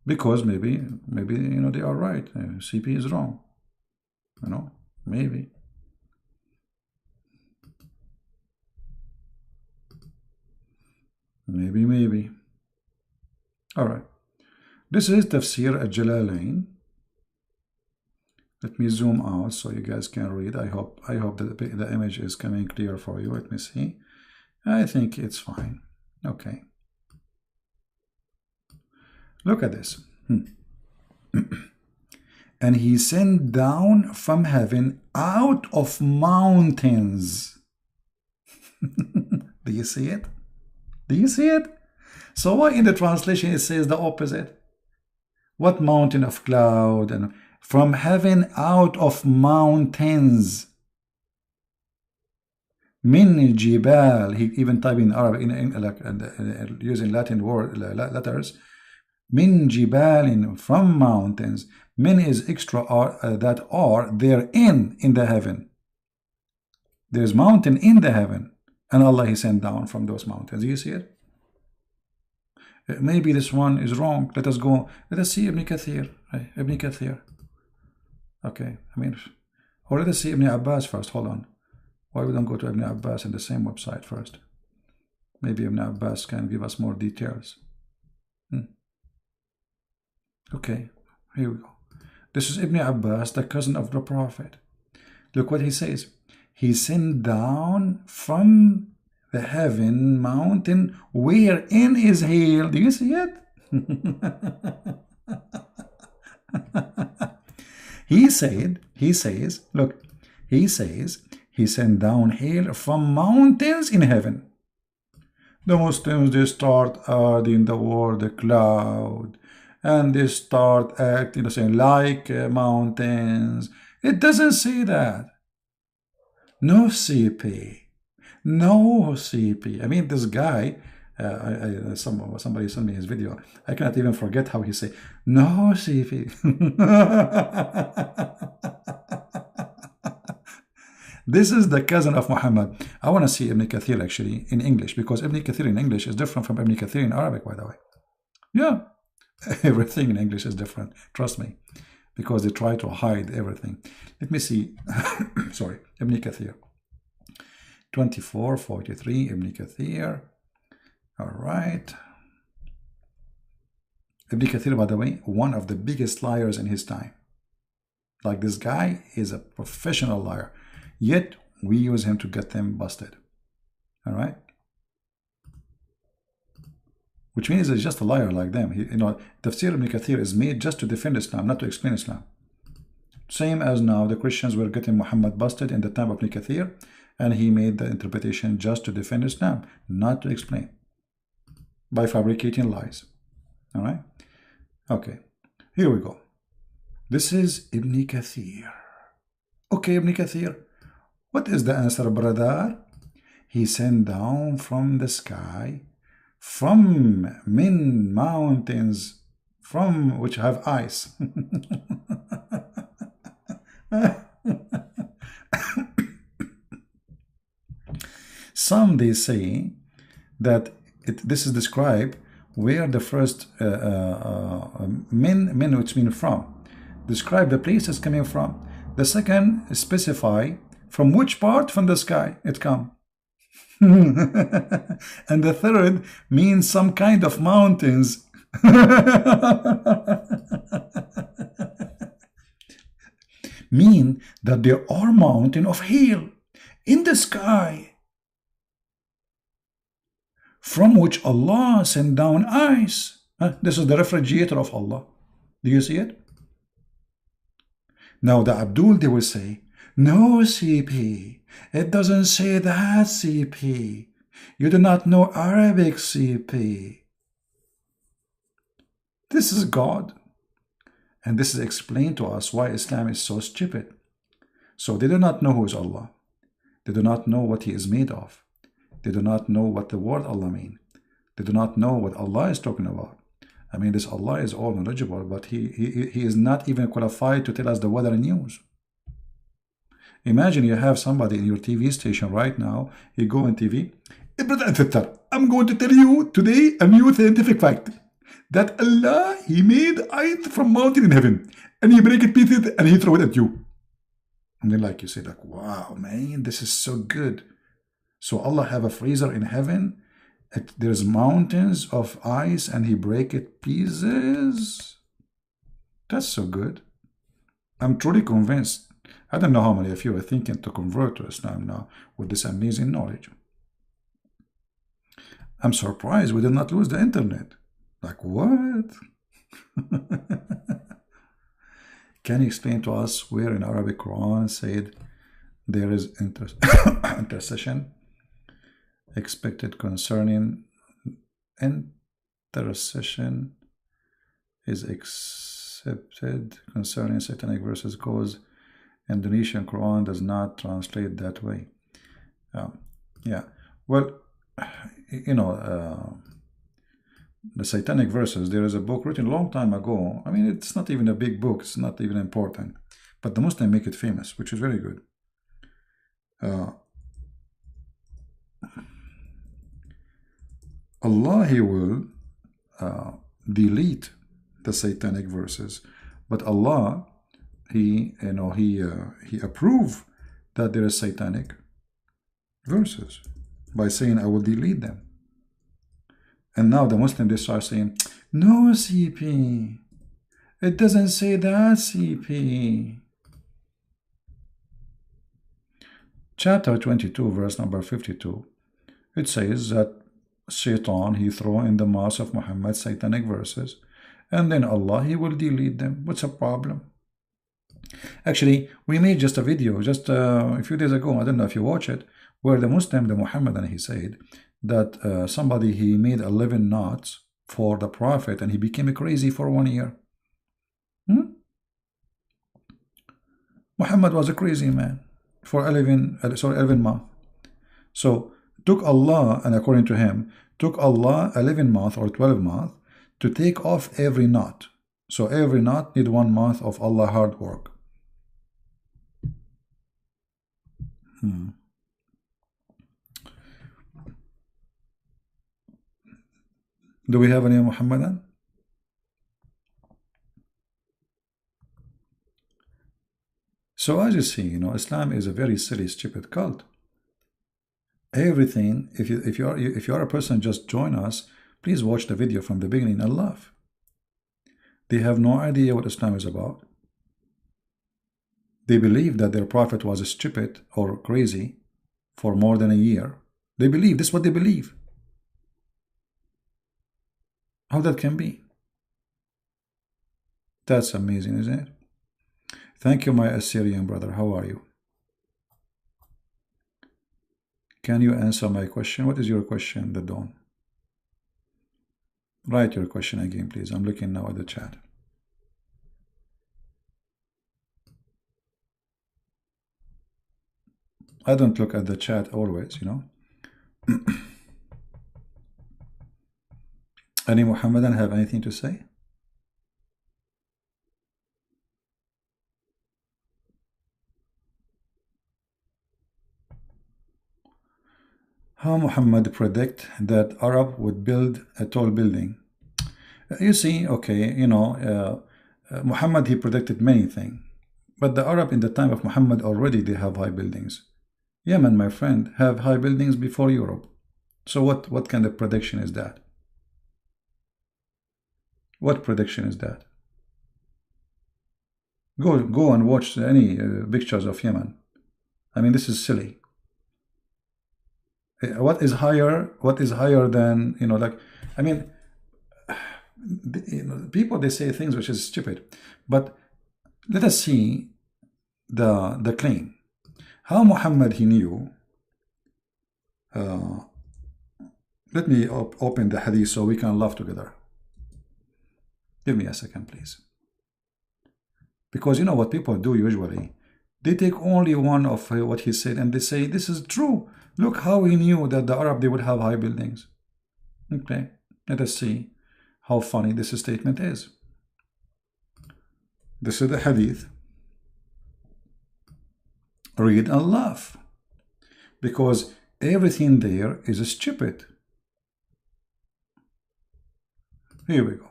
Because maybe you know, they are right. CP is wrong, you know, maybe. Maybe. All right. This is Tafsir al-Jalalain. Let me zoom out so you guys can read. I hope that the image is coming clear for you. Let me see. I think it's fine. Okay. Look at this. And He sent down from heaven out of mountains. Do you see it? Do you see it? So why in the translation it says the opposite? What mountain of cloud? And from heaven out of mountains. Min jibal. He even typed in Arabic, using Latin letters. Min jibalin, from mountains. Min is extra that are therein in the heaven. There's mountain in the heaven, and Allah He sent down from those mountains. Do you see it? Maybe this one is wrong. Let us go. Let us see Ibn Kathir. Ibn Kathir. Okay, I mean, or let us see Ibn Abbas first. Hold on. Why we don't go to Ibn Abbas in the same website first? Maybe Ibn Abbas can give us more details. Okay, here we go. This is Ibn Abbas, the cousin of the Prophet. Look what he says. He sent down from the heaven mountain wherein is hail. Do you see it? He says, look, he says, He sent down hail from mountains in heaven. The Muslims, they start adding the word cloud and they start acting, saying like mountains. It doesn't say that. No CP. No CP. I mean, this guy, somebody sent me his video. I cannot even forget how he say, no CP. This is the cousin of Muhammad. I want to see Ibn Kathir actually in English, because Ibn Kathir in English is different from Ibn Kathir in Arabic, by the way. Yeah, everything in English is different. Trust me, because they try to hide everything. Let me see. Sorry, Ibn Kathir. 2443 Ibn Kathir. All right. Ibn Kathir, by the way, one of the biggest liars in his time. Like, this guy is a professional liar, yet we use him to get them busted. All right. Which means he's just a liar like them. Tafsir Ibn Kathir is made just to defend Islam, not to explain Islam. Same as now the Christians were getting Muhammad busted in the time of Ibn Kathir, and he made the interpretation just to defend Islam, not to explain, by fabricating lies. All right. Okay, here we go. This is Ibn Kathir. Okay, Ibn Kathir, what is the answer, brother? He sent down from the sky, from min mountains, from which have ice. Some, they say that this is described where the first min, which means from, describe the place it's coming from. The second specify from which part from the sky it come. And the third means some kind of mountains. Mean that there are mountains of hail in the sky, from which Allah sent down ice. This is the refrigerator of Allah. Do you see it? Now the Abdul, they will say, no, CP, it doesn't say that, CP. You do not know Arabic, CP. This is God. And this is explained to us why Islam is so stupid. So they do not know who is Allah. They do not know what He is made of. They do not know what the word Allah means. They do not know what Allah is talking about. I mean, this Allah is all knowledgeable, but he is not even qualified to tell us the weather and news. Imagine you have somebody in your TV station right now. You go on TV. I'm going to tell you today a new scientific fact. That Allah, He made ice from mountain in heaven. And He break it pieces and He throw it at you. And then you say wow, man, this is so good. So Allah have a freezer in heaven. There's mountains of ice and He break it pieces. That's so good. I'm truly convinced. I don't know how many of you are thinking to convert to Islam now with this amazing knowledge. I'm surprised we did not lose the internet. What? Can you explain to us where in Arabic Quran said there is intercession expected concerning intercession is accepted concerning satanic verses, cause Indonesian Quran does not translate that way. Yeah, well, the satanic verses, there is a book written a long time ago. I mean, it's not even a big book, it's not even important, but the Muslims make it famous, which is very good. Allah, He will delete the satanic verses, but Allah, He approved that there is satanic verses by saying, I will delete them. And now the Muslims, they start saying, no, CP, it doesn't say that, CP. Chapter 22, verse number 52, it says that Shaitan, he throw in the mouth of Muhammad satanic verses, and then Allah, He will delete them. What's the problem? Actually, we made just a video just a few days ago, I don't know if you watch it, where the Muslim, the Muhammadan, he said that somebody, he made 11 knots for the Prophet, and he became crazy for 1 year. Muhammad was a crazy man for 11 months. So took Allah, and according to him, took Allah 11 months or 12 months to take off every knot. So every knot need 1 month of Allah hard work. Do we have any Muhammadan? So as you see, you know, Islam is a very silly, stupid cult. Everything, if you are a person, just join us. Please watch the video from the beginning and laugh. They have no idea what Islam is about. They believe that their prophet was stupid or crazy for more than a year. They believe, this is what they believe. How that can be? That's amazing, isn't it? Thank you, my Assyrian brother. How are you? Can you answer my question? What is your question, the Dawn? Write your question again, please. I'm looking now at the chat. I don't look at the chat always, you know. Any Muhammadan have anything to say? How Muhammad predict that Arab would build a tall building? You see, okay, you know, Muhammad, he predicted many things, but the Arab in the time of Muhammad already they have high buildings. Yemen, my friend, have high buildings before Europe. So what kind of prediction is that? What prediction is that? Go and watch any pictures of Yemen. I mean, this is silly. What is higher? What is higher than, you know, like, I mean, you know, people, they say things which is stupid. But let us see the claim. How Muhammad he knew. Let me open the hadith so we can laugh together. Give me a second, please. Because you know what people do usually? They take only one of what he said and they say, this is true. Look how he knew that the Arab, they would have high buildings. Okay, let us see how funny this statement is. This is the hadith. Read and laugh. Because everything there is stupid. Here we go.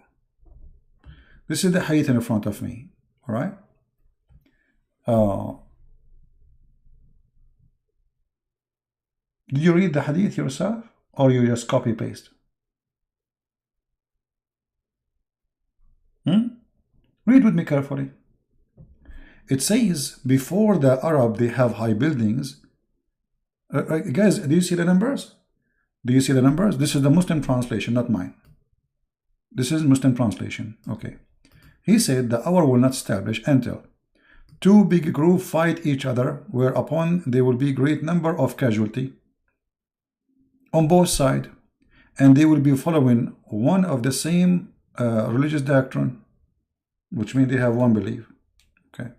This is the hadith in front of me. All right. Did you read the hadith yourself, or you just copy paste? Read with me carefully. It says before the Arab they have high buildings. Guys, do you see the numbers? Do you see the numbers? This is the Muslim translation, not mine. This is Muslim translation. Okay. He said the hour will not establish until two big groups fight each other, whereupon there will be great number of casualty on both sides, and they will be following one of the same religious doctrine, which means they have one belief. Okay.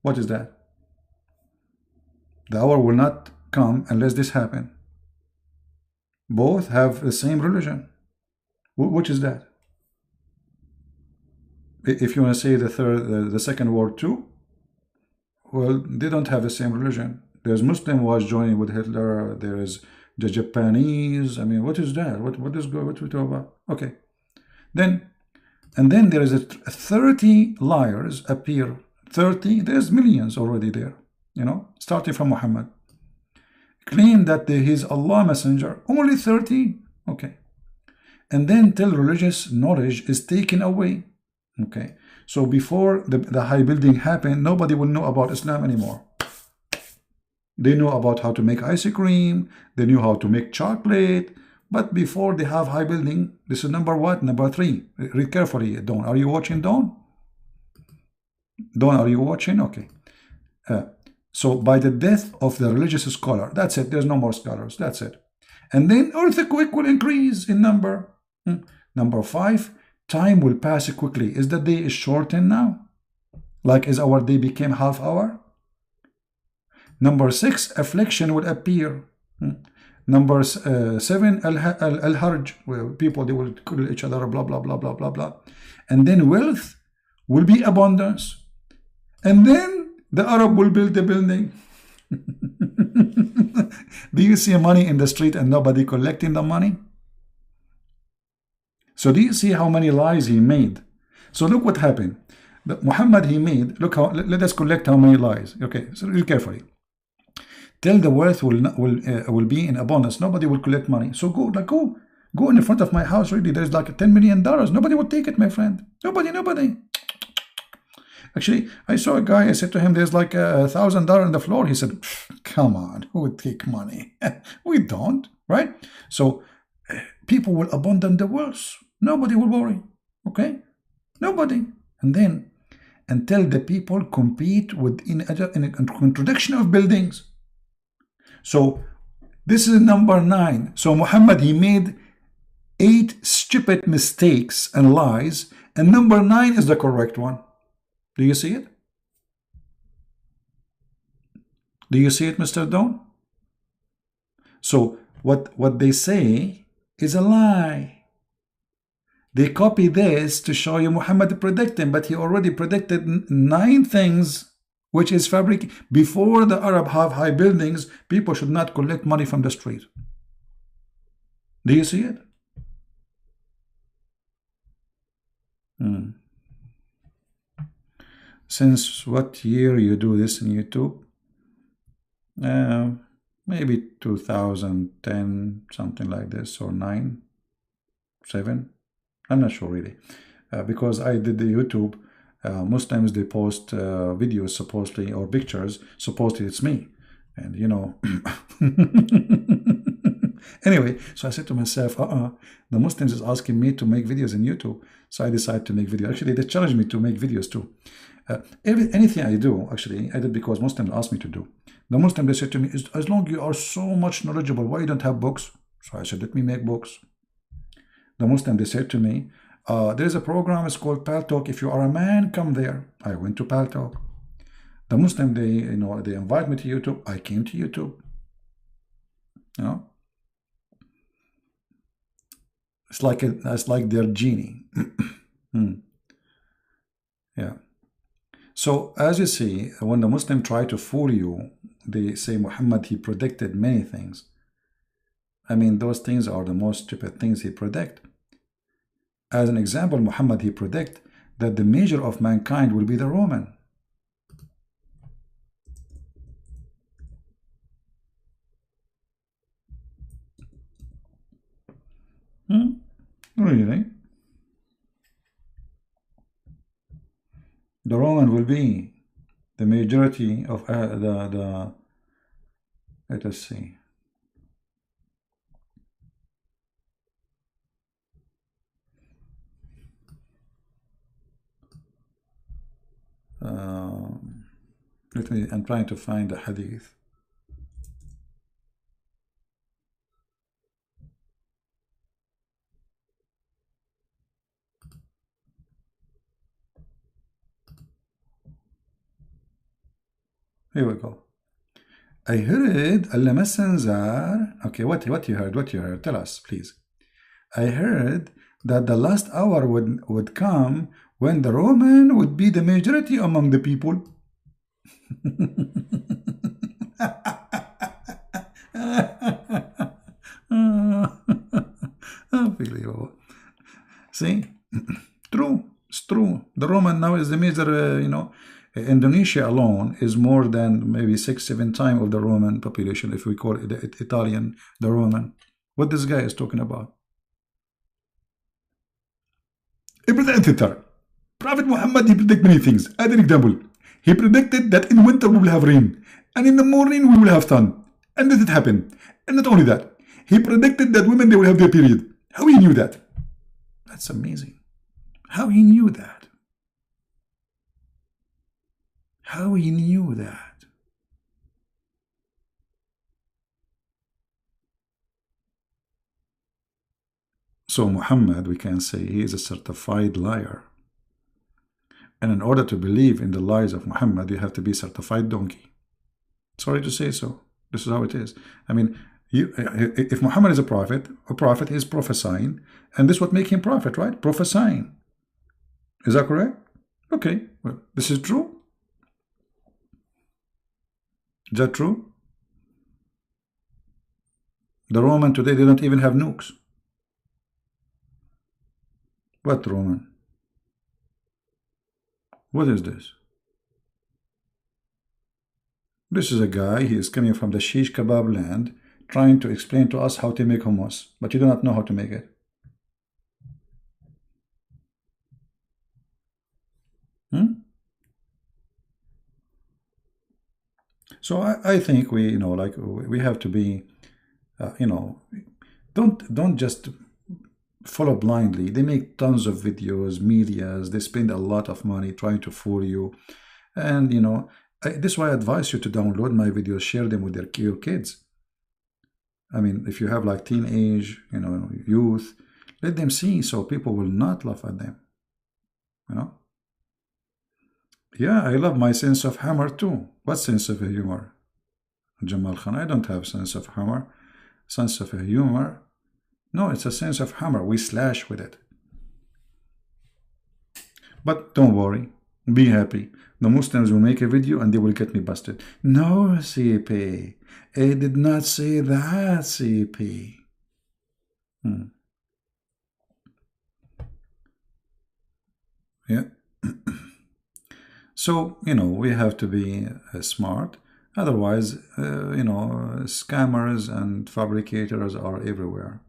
What is that? The hour will not come unless this happen. Both have the same religion. Which is that? If you want to say the second word too, well, they don't have the same religion. There's Muslim was joining with Hitler. There is the Japanese. I mean, what is that? What we talk about? Okay. Then there is a 30 liars appear. 30. There's millions already there. You know, starting from Muhammad. Claim that he is Allah messenger. Only 30. Okay. And then till religious knowledge is taken away. Okay. So before the high building happened, nobody will know about Islam anymore. They know about how to make ice cream. They knew how to make chocolate. But before they have high building, this is number what? Number 3. Read carefully, Dawn. Are you watching, Dawn? Dawn, are you watching? Okay. So by the death of the religious scholar, that's it. There's no more scholars. That's it. And then earthquake will increase in number. Number 5, time will pass quickly. Is the day shortened now? Like as our day became half hour? Number 6, affliction will appear. Number 7, al-harj, where people, they will kill each other, blah, blah, blah, blah, blah, blah. And then wealth will be abundance. And then the Arab will build the building. Do you see money in the street and nobody collecting the money? So do you see how many lies he made? So look what happened. Muhammad, he made, look how, let us collect how many lies. Okay, so real carefully. Tell the wealth will be in abundance. Nobody will collect money. So go in the front of my house. Really, there's like $10 million. Nobody will take it, my friend. Nobody. Actually, I saw a guy. I said to him, "There's like $1,000 on the floor." He said, "Come on, who would take money? We don't, right?" So people will abandon the wealth. Nobody will worry. Okay, nobody. And then until the people compete in a contradiction of buildings. So this is number 9. So Muhammad, he made 8 stupid mistakes and lies, and number 9 is the correct one. Do you see it? Do you see it, Mr. Dawn? So what they say is a lie. They copy this to show you Muhammad predicting, but he already predicted 9 things, which is fabric. Before the Arab have high buildings, people should not collect money from the street. Do you see it? Since what year you do this in YouTube? Maybe 2010, something like this, or 9, 7. I'm not sure really, because I did the YouTube. Muslims, they post videos supposedly, or pictures, supposedly it's me, and you know. Anyway, so I said to myself, the Muslims is asking me to make videos in YouTube, so I decided to make videos. Actually, they challenged me to make videos too. Anything I do, actually, I did because Muslims asked me to do. The Muslims, they said to me, as long as you are so much knowledgeable, why you don't have books? So I said, let me make books. The Muslim, they said to me, there is a program, it's called Pal Talk. If you are a man, come there. I went to Pal Talk. The Muslim, they invite me to YouTube. I came to YouTube. You know, it's like their genie. Yeah. So as you see, when the Muslim try to fool you, they say Muhammad, he predicted many things. I mean, those things are the most stupid things he predict. As an example, Muhammad, he predict that the measure of mankind will be the Roman. Really? The Roman will be the majority of let us see. I'm trying to find the hadith. Here we go. I heard Allah Messenger. Okay, what you heard? What you heard? Tell us, please. I heard that the last hour would come when the Roman would be the majority among the people. Unbelievable. See, true. It's true. The Roman now is the major. Indonesia alone is more than maybe 6-7 times of the Roman population, if we call it the Italian, the Roman. What this guy is talking about? Prophet Muhammad, he predicted many things. As an example, he predicted that in winter we will have rain, and in the morning we will have sun. And did it happen? And not only that, he predicted that women, they will have their period. How he knew that? That's amazing. How he knew that? How he knew that? So Muhammad, we can say he is a certified liar. And in order to believe in the lies of Muhammad, you have to be a certified donkey. Sorry to say so. This is how it is. I mean, if Muhammad is a prophet is prophesying, and this is what makes him prophet, right? Prophesying. Is that correct? Okay, well, this is true. Is that true? The Roman today, they don't even have nukes. What Roman? What is this? This is a guy, he is coming from the shish kebab land, trying to explain to us how to make hummus, but you do not know how to make it. So I think we, like we have to be, don't just follow blindly. They make tons of videos, medias, they spend a lot of money trying to fool you. And, this is why I advise you to download my videos, share them with your kids. I mean, if you have like teenage, youth, let them see so people will not laugh at them. Yeah, I love my sense of humor too. What sense of humor? Jamal Khan, I don't have sense of humor. Sense of humor? No, it's a sense of humor. We slash with it. But don't worry. Be happy. The Muslims will make a video and they will get me busted. No, CP. I did not say that, CP. Yeah. So, we have to be smart. Otherwise, scammers and fabricators are everywhere.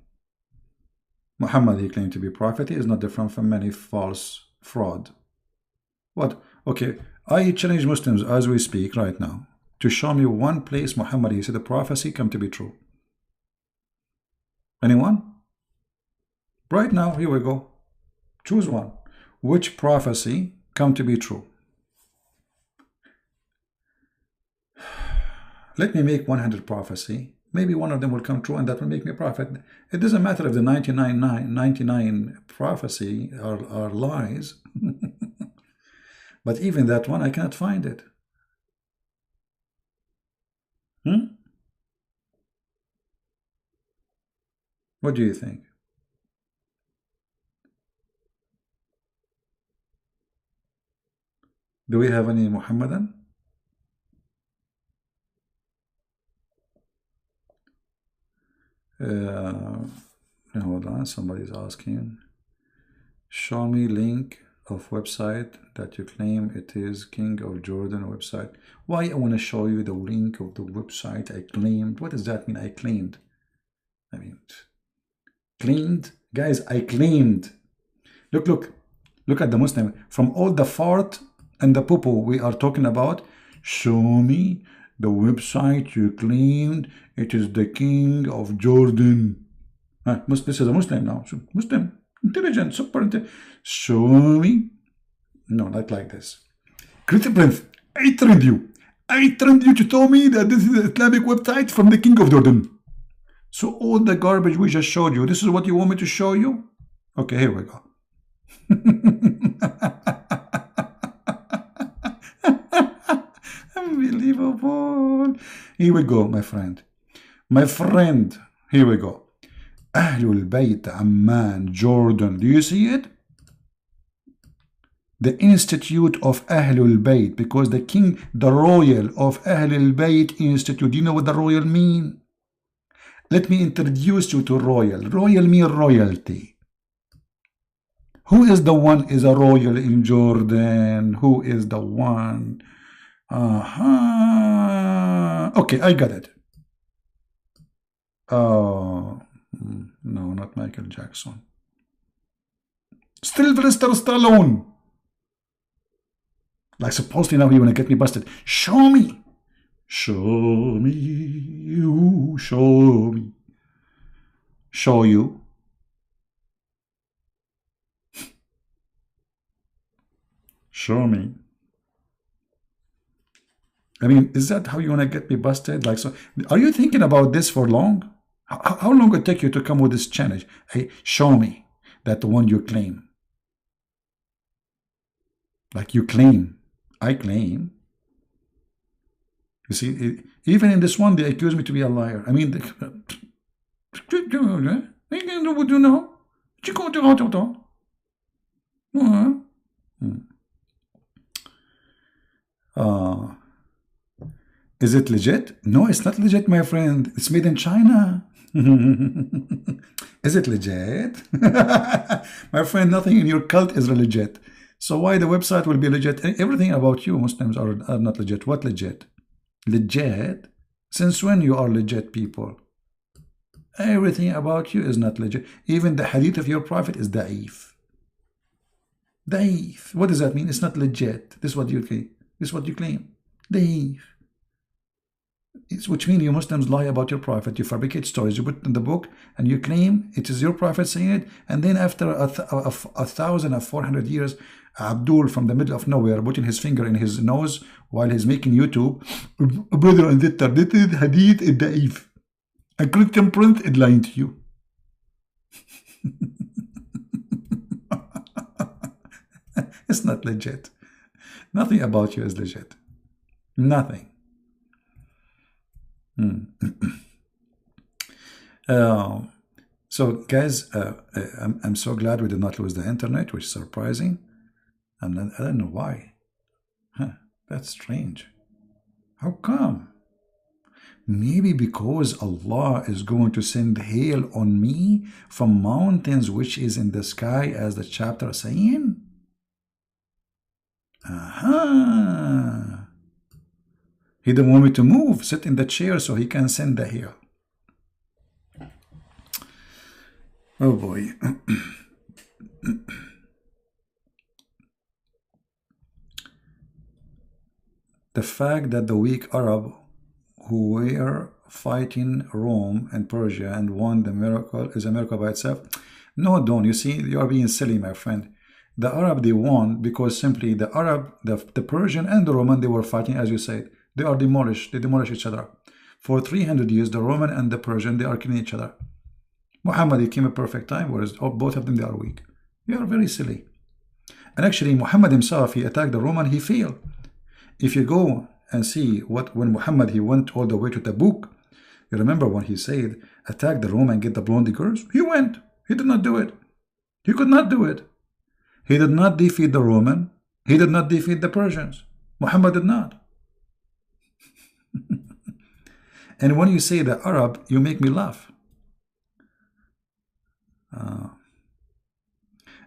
Muhammad, he claimed to be prophet. He is not different from many false fraud. What? Okay, I challenge Muslims as we speak right now to show me one place Muhammad, he said the prophecy come to be true. Anyone? Right now, here we go. Choose one. Which prophecy come to be true? Let me make 100 prophecy. Maybe one of them will come true and that will make me a prophet. It doesn't matter if the 99 prophecy are lies. But even that one, I cannot find it. What do you think? Do we have any Muhammadan? Hold on, somebody's asking. Show me link of website that you claim it is King of Jordan website. Why I want to show you the link of the website I claimed? What does that mean? I claimed. I mean, claimed, guys. I claimed. Look at the Muslim. From all the fart and the poo-poo we are talking about. Show me the website you claimed it is the King of Jordan. This is a Muslim now. Muslim, intelligent, super intelligent. Show me. No, not like this. Critical Prince, I trained you. I trained you to tell me that this is the Islamic website from the King of Jordan. So all the garbage we just showed you, this is what you want me to show you? Okay, here we go. Unbelievable. Here we go, my friend. Here we go. Ahlul Bayt Amman, Jordan. Do you see it? The Institute of Ahlul Bayt, because the king, the royal of Ahlul Bayt Institute. Do you know what the royal mean? Let me introduce you to royal. Royal means royalty. Who is the one is a royal in Jordan? Who is the one? Okay, I got it. Oh, no, not Michael Jackson. Sylvester Stallone. Like supposedly now you want to get me busted. Show me. Show me. You show me. Show you. Show me. I mean, is that how you want to get me busted? Like, so, are you thinking about this for long? How long it take you to come with this challenge? Hey, show me that the one you claim. Like you claim. I claim. You see, even in this one, they accuse me to be a liar. I mean, what do you know? Is it legit? No, it's not legit, my friend. It's made in China. Is it legit? My friend, nothing in your cult is legit. So why the website will be legit? Everything about you Muslims are not legit. What legit? Legit? Since when you are legit people? Everything about you is not legit. Even the hadith of your prophet is da'if. Da'if. What does that mean? It's not legit. This is what you claim. This is what you claim. Da'if. Which means you Muslims lie about your prophet. You fabricate stories. You put it in the book and you claim it is your prophet saying it. And then after 1,400 years, Abdul from the middle of nowhere putting his finger in his nose while he's making YouTube. Brother and sister, this is hadith is da'if. A Christian prince is lying to you. It's not legit. Nothing about you is legit. Nothing. So guys, I'm so glad we did not lose the internet, which is surprising. I don't know why. That's strange. How come? Maybe because Allah is going to send hail on me from mountains which is in the sky, as the chapter is saying. He didn't want me to move, sit in the chair so he can send the hail. Oh boy. The fact that the weak Arab who were fighting Rome and Persia and won the miracle is a miracle by itself. No, Don, you see, you are being silly, my friend. The Arab, they won because simply the Arab, the Persian and the Roman, they were fighting, as you said. They are demolished. They demolish each other. For 300 years, the Roman and the Persian, they are killing each other. Muhammad, he came at perfect time, whereas both of them, they are weak. They are very silly. And actually, Muhammad himself, he attacked the Roman, he failed. If you go and see when Muhammad, he went all the way to Tabuk, you remember when he said, attack the Roman, get the blondie girls? He went. He did not do it. He could not do it. He did not defeat the Roman. He did not defeat the Persians. Muhammad did not. And when you say the Arab, you make me laugh.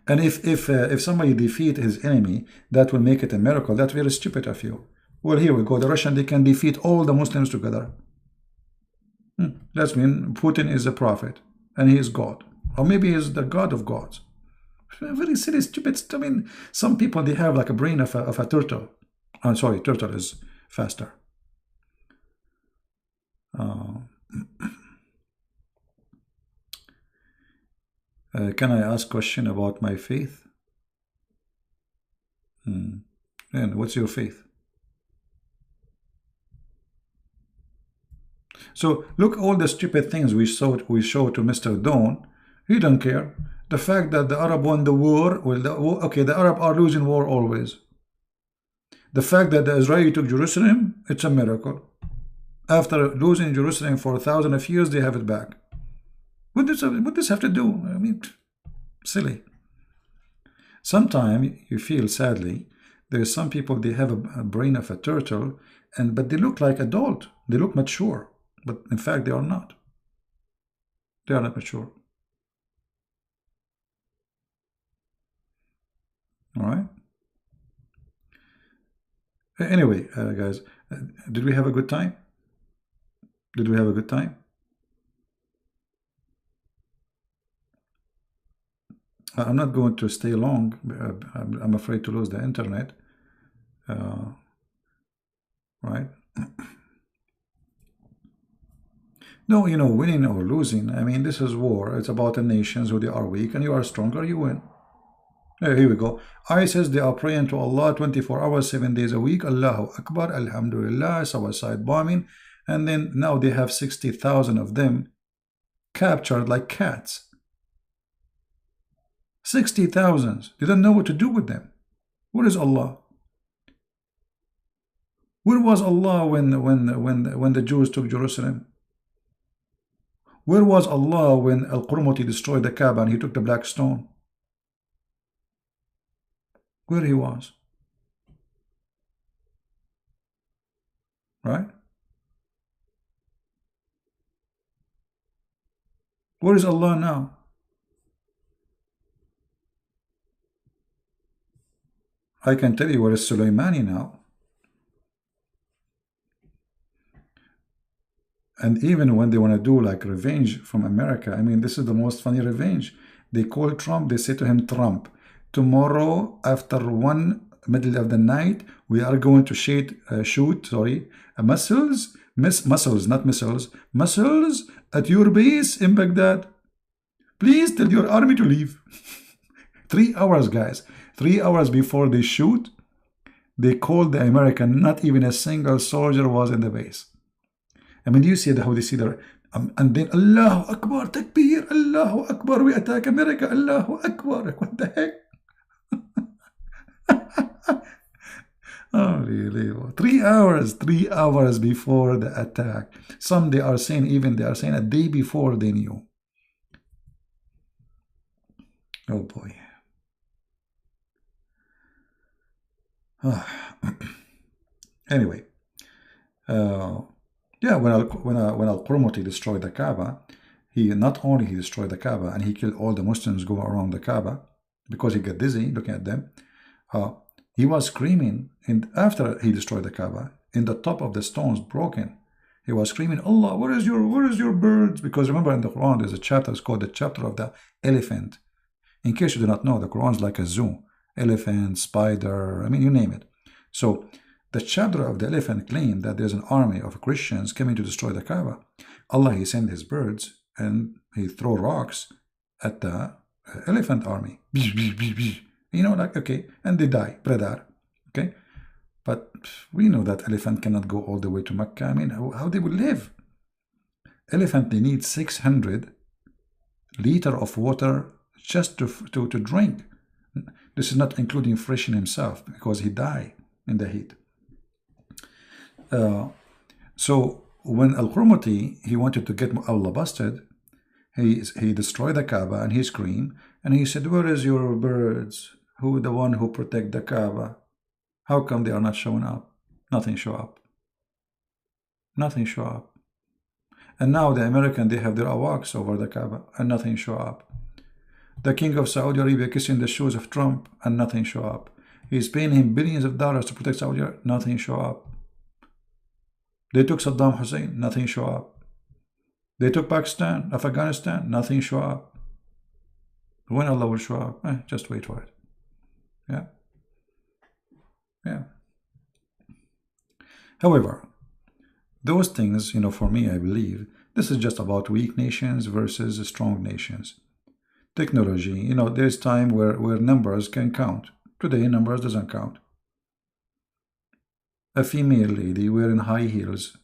And if somebody defeat his enemy, that will make it a miracle. That's very stupid of you. Well, here we go. The Russian, they can defeat all the Muslims together. That means Putin is a prophet and he is God, or maybe he is the God of gods. Very silly, stupid. I mean, some people, they have like a brain of a turtle. I'm sorry, turtle is faster. Can I ask a question about my faith? And what's your faith? So look, all the stupid things we show to Mr. Dawn. He don't care. The fact that the Arab won the war, well, okay, the Arab are losing war always. The fact that the Israeli took Jerusalem, it's a miracle. After losing Jerusalem for 1,000 of years, they have it back. What does this have to do? I mean, silly. Sometimes you feel, sadly, there's some people, they have a brain of a turtle, but they look like adult. They look mature, but in fact they are not. They are not mature. All right. Anyway, guys, did we have a good time? Did we have a good time? I'm not going to stay long. I'm afraid to lose the internet. Right? No, you know, winning or losing, I mean, this is war. It's about the nations who they are weak, and you are stronger, you win. Here we go. ISIS, they are praying to Allah 24 hours, 7 days a week. Allahu Akbar, Alhamdulillah, suicide bombing. And then now they have 60,000 of them. captured like cats. 60,000. They don't know what to do with them. Where is Allah? Where was Allah when the Jews took Jerusalem? Where was Allah when Al-Qurmuti destroyed the Kaaba and he took the black stone? Where he was? Right? Where is Allah now? I can tell you where is Sulaimani now. And even when they want to do like revenge from America, I mean, this is the most funny revenge. They call Trump, they say to him, Trump, tomorrow after 1 middle of the night, we are going to shoot missiles, not missiles, missiles at your base in Baghdad. Please tell your army to leave. 3 hours, guys. 3 hours before they shoot, they called the American, not even a single soldier was in the base. I mean, do you see how they see their, and then Allahu Akbar, Takbir, Allahu Akbar, we attack America, Allahu Akbar. What the heck? Oh, really? 3 hours, 3 hours before the attack. Some they are saying, even they are saying a day before they knew. Oh boy. Anyway, yeah, when Al-Qurmuti destroyed the Kaaba, he not only he destroyed the Kaaba and he killed all the Muslims going around the Kaaba because he got dizzy looking at them. He was screaming, and after he destroyed the Kaaba, in the top of the stones broken, he was screaming, Allah, where is your birds? Because remember in the Quran there's a chapter, it's called the chapter of the elephant. In case you do not know, the Quran is like a zoo. Elephant, spider, I mean, you name it. So the chapter of the elephant claimed that there's an army of Christians coming to destroy the Kaaba. Allah, he sent his birds and he throw rocks at the elephant army. You know, like, okay, and they die, Pradar, okay? But we know that elephant cannot go all the way to Mecca. I mean, how they will live? Elephant, they need 600 liters of water just to drink. This is not including freshen himself because he died in the heat. So when Al-Qurmuti, he wanted to get Allah busted, he destroyed the Kaaba and he screamed and he said, where is your birds? Who the one who protect the Kaaba? How come they are not showing up? Nothing show up. Nothing show up. And now the American, they have their awaks over the Kaaba and nothing show up. The king of Saudi Arabia kissing the shoes of Trump and nothing show up. He's paying him billions of dollars to protect Saudi Arabia, nothing show up. They took Saddam Hussein, nothing show up. They took Pakistan, Afghanistan, nothing show up. When Allah will show up, just wait for it. Yeah. Yeah. However, those things, you know, for me, I believe, this is just about weak nations versus strong nations. Technology, you know, there's time where numbers can count. Today, numbers doesn't count. A female lady wearing high heels,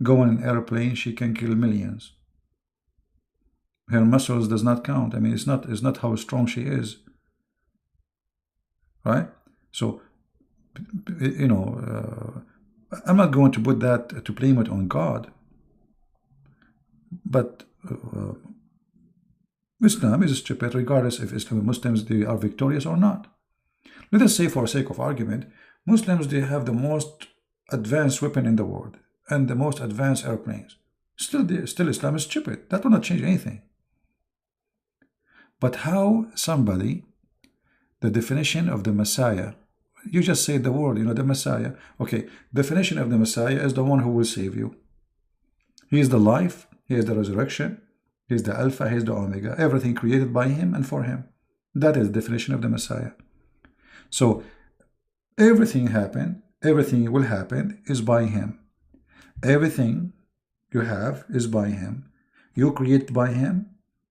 going in an airplane, she can kill millions. Her muscles does not count. I mean, it's not how strong she is. Right? So, you know, I'm not going to put that to blame it on God. But Islam is stupid regardless if Muslims they are victorious or not. Let us say, for sake of argument, Muslims they have the most advanced weapon in the world and the most advanced airplanes. Still Islam is stupid. That will not change anything. But how somebody, the definition of the Messiah, you just say the word, you know, the Messiah. Okay, definition of the Messiah is the one who will save you. He is the life, he is the resurrection, he is the Alpha, he is the Omega, everything created by him and for him. That is the definition of the Messiah. So everything happened, everything will happen is by him. Everything you have is by him. You create by him,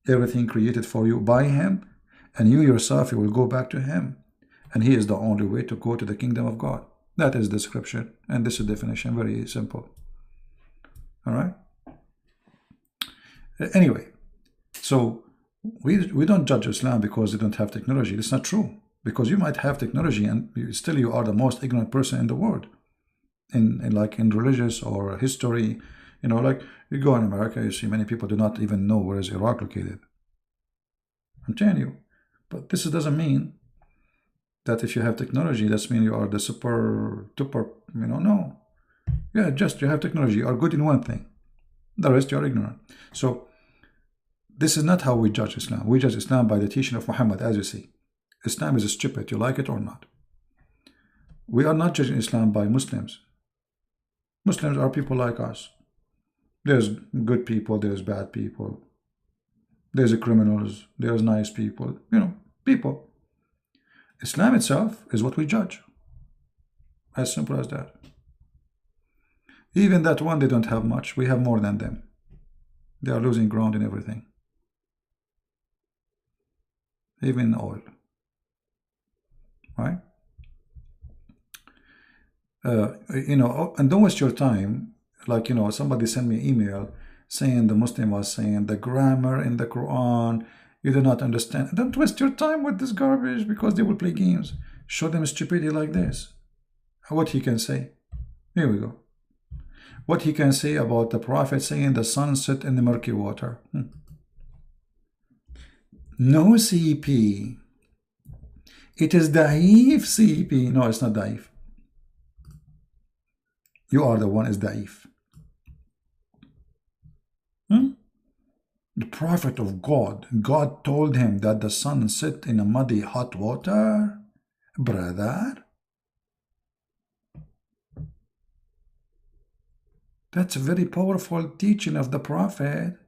everything created for you by him, and you yourself, you will go back to him. And he is the only way to go to the kingdom of God. That is the description, and this is the definition, very simple. All right? Anyway, so we don't judge Islam because they don't have technology. That's not true. Because you might have technology and still you are the most ignorant person in the world. In religious or history, like you go in America, you see many people do not even know where is Iraq located. I'm telling you. But this doesn't mean that if you have technology, that's mean you are the super, no. Yeah, just you have technology, you are good in one thing. The rest you are ignorant. So this is not how we judge Islam. We judge Islam by the teaching of Muhammad, as you see. Islam is stupid, you like it or not. We are not judging Islam by Muslims. Muslims are people like us. There's good people, there's bad people. There's criminals, there's nice people, people. Islam itself is what we judge. As simple as that. Even that one, they don't have much. We have more than them. They are losing ground in everything. Even oil. Right? And don't waste your time. Like, somebody sent me an email saying the Muslim was saying the grammar in the Quran, you do not understand. Don't waste your time with this garbage because they will play games. Show them stupidity like this. What he can say. Here we go. What he can say about the Prophet saying the sun set in the murky water. No CP. It is daif CP. No, it's not daif. You are the one is daif. The Prophet of God, God told him that the sun set in a muddy hot water. Brother. That's a very powerful teaching of the Prophet.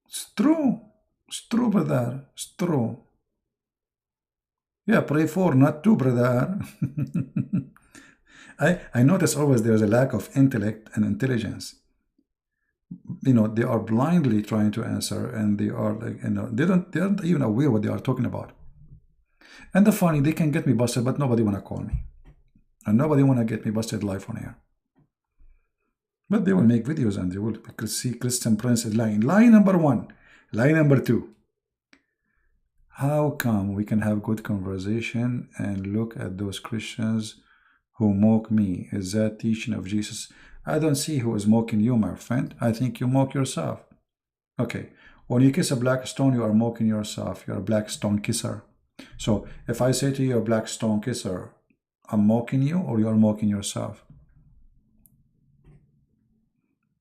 It's true. It's true, brother. It's true. Yeah, pray for, not to, brother. I notice always there's a lack of intellect and intelligence. They are blindly trying to answer, and they are like, they aren't even aware what they are talking about. And the funny, they can get me busted, but nobody wanna call me. And nobody want to get me busted live on air. But they will make videos and they will see Christian Prince is lying. Lie number one. Lie number two. How come we can have good conversation and look at those Christians who mock me? Is that teaching of Jesus? I don't see who is mocking you, my friend. I think you mock yourself. Okay. When you kiss a black stone, you are mocking yourself. You are a black stone kisser. So if I say to you, a black stone kisser, I'm mocking you, or you are mocking yourself?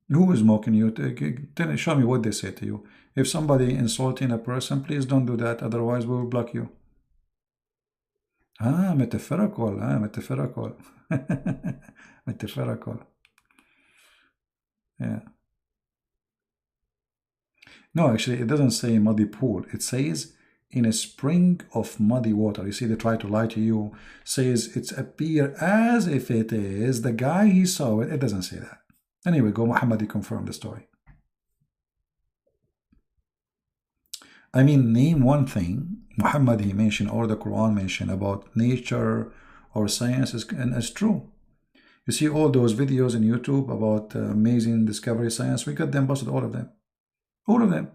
Who is mocking you? Show me what they say to you. If somebody insulting a person, please don't do that. Otherwise, we will block you. Metaphorical. Metaphorical. Metaphorical. Yeah. No, actually, it doesn't say muddy pool. It says in a spring of muddy water. You see, they try to lie to you. Says it's appear as if it is the guy he saw it. It doesn't say that. Anyway, go Muhammad, he confirmed the story. I mean, name one thing Muhammad he mentioned or the Quran mentioned about nature or science, and it's true. You see all those videos on YouTube about amazing discovery science, we got them busted, all of them. All of them.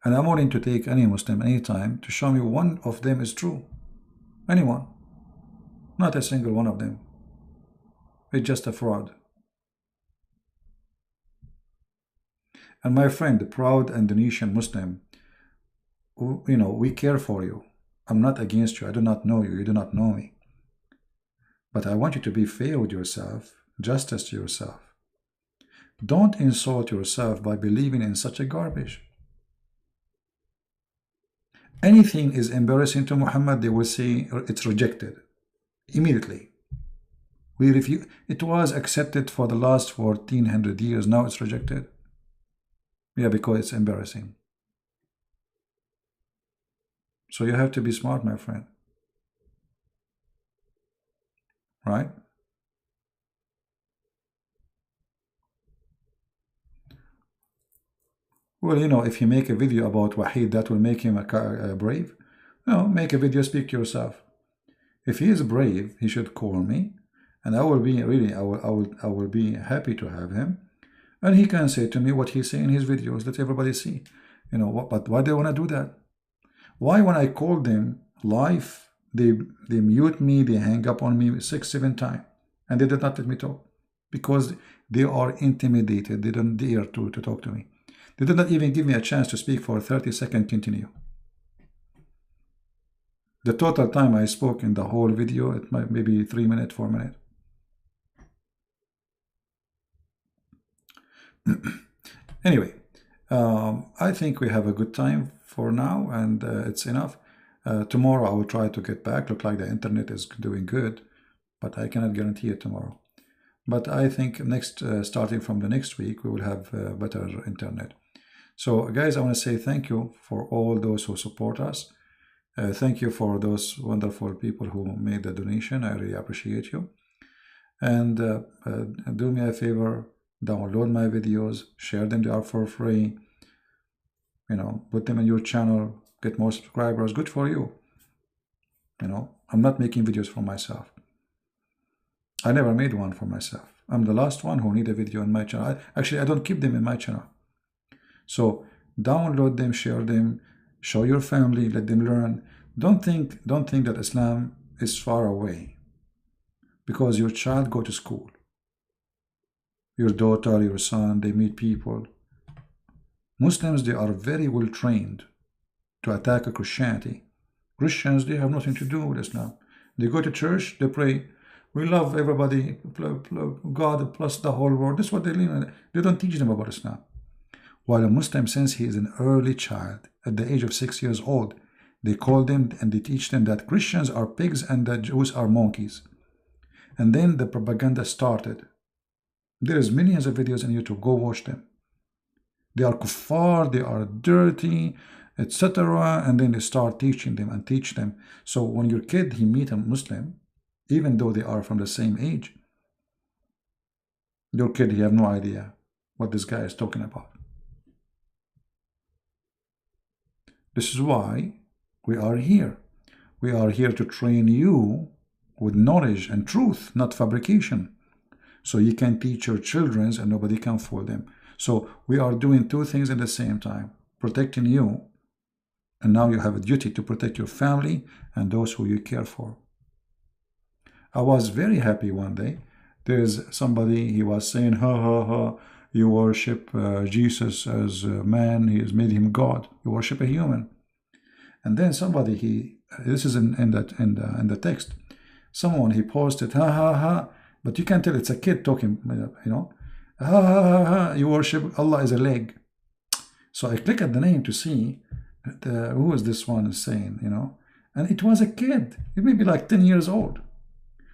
And I'm willing to take any Muslim anytime to show me one of them is true. Anyone. Not a single one of them. It's just a fraud. And my friend, the proud Indonesian Muslim, we care for you. I'm not against you. I do not know you. You do not know me. But I want you to be fair with yourself, justice to yourself. Don't insult yourself by believing in such a garbage. Anything is embarrassing to Muhammad, they will say it's rejected immediately. We refuse. It was accepted for the last 1400 years. Now it's rejected. Yeah, because it's embarrassing. So you have to be smart, my friend. Right? Well, if you make a video about Wahid, that will make him brave. No, make a video, speak to yourself. If he is brave, he should call me And I will be really, I will be happy to have him. And he can say to me what he's saying in his videos. Let everybody see. You know, but why do they want to do that? Why when I call them live, they mute me, they hang up on me 6, 7 times. And they did not let me talk. Because they are intimidated. They don't dare to talk to me. They did not even give me a chance to speak for 30 seconds continue. The total time I spoke in the whole video, it might maybe 3 minutes, 4 minutes. Anyway, I think we have a good time for now, and it's enough. Tomorrow I will try to get back. Look like the internet is doing good, but I cannot guarantee it tomorrow. But I think next, starting from the next week, we will have better internet. So guys, I want to say thank you for all those who support us. Thank you for those wonderful people who made the donation. I really appreciate you. And do me a favor, download my videos, share them. They are for free. You know, put them in your channel, get more subscribers. Good for you. You know, I'm not making videos for myself. I never made one for myself. I'm the last one who need a video in my channel. Actually, I don't keep them in my channel. So download them, share them, show your family, let them learn. Don't think that Islam is far away. Because your child go to school. Your daughter, your son, they meet people. Muslims, they are very well trained to attack Christianity. Christians, they have nothing to do with Islam. They go to church, they pray. We love everybody, God plus the whole world. That's what they live in. They don't teach them about Islam. While a Muslim, since he is an early child, at the age of 6 years old, they call them and they teach them that Christians are pigs and the Jews are monkeys. And then the propaganda started. There is millions of videos on YouTube. Go watch them. They are kuffar, they are dirty, etc. And then they start teaching them and teach them. So when your kid, he meet a Muslim, even though they are from the same age, your kid, he have no idea what this guy is talking about. This is why we are here. We are here to train you with knowledge and truth, not fabrication. So you can teach your children and nobody can fool them. So we are doing two things at the same time. Protecting you, and now you have a duty to protect your family and those who you care for. I was very happy one day. There's somebody, he was saying, ha ha ha, you worship Jesus as a man, he has made him God. You worship a human. And then somebody, this is in the text, someone, he posted, ha ha ha, but you can tell it's a kid talking, you know, ha ha ha ha, you worship Allah as a leg. So I click at the name to see who is this one is saying, you know, and it was a kid, he may be like 10 years old.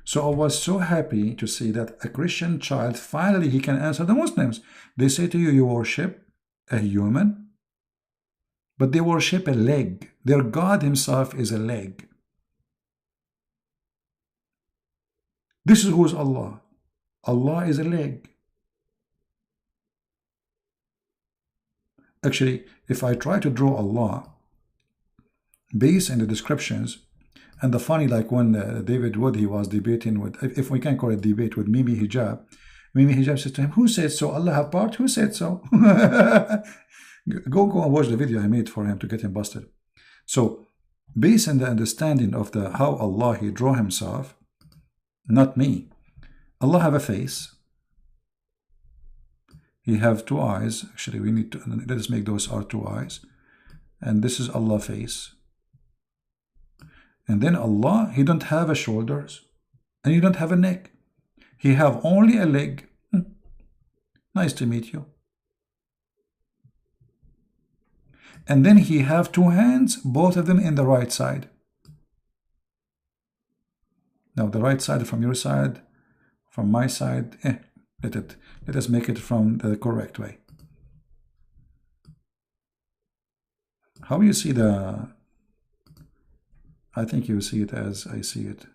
So I was so happy to see that a Christian child, finally he can answer the Muslims. They say to you, you worship a human, but they worship a leg. Their God himself is a leg. This is who is Allah. Allah is a leg. Actually, if I try to draw Allah based on the descriptions, and the funny, like when David Wood, he was debating with, if we can call it debate, with Mimi Hijab. Mimi Hijab said to him, who said so? Allah have part? Who said so? Go and watch the video I made for him to get him busted. So, based on the understanding of how Allah, he draw himself, not me. Allah have a face. He have two eyes. Actually, we need to, let us make those our two eyes. And this is Allah face. And then Allah, he don't have a shoulders, and he don't have a neck. He have only a leg. Nice to meet you. And then he have two hands, both of them in the right side. Now the right side from your side, from my side, let us make it from the correct way. How you see the... I think you see it as I see it.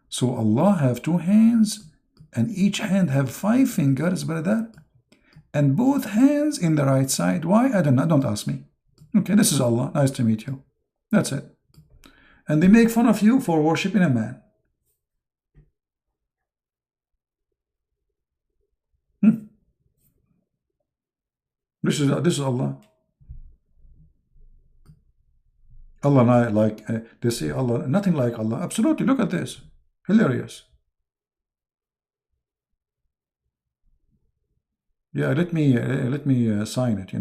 So Allah have two hands, and each hand have 5 fingers, brother, and both hands in the right side. Why? I don't know. Don't ask me. Okay, this is Allah. Nice to meet you. That's it. And they make fun of you for worshiping a man. This is Allah. Allah not like they say Allah, nothing like Allah. Absolutely, look at this, hilarious. Yeah, let me sign it.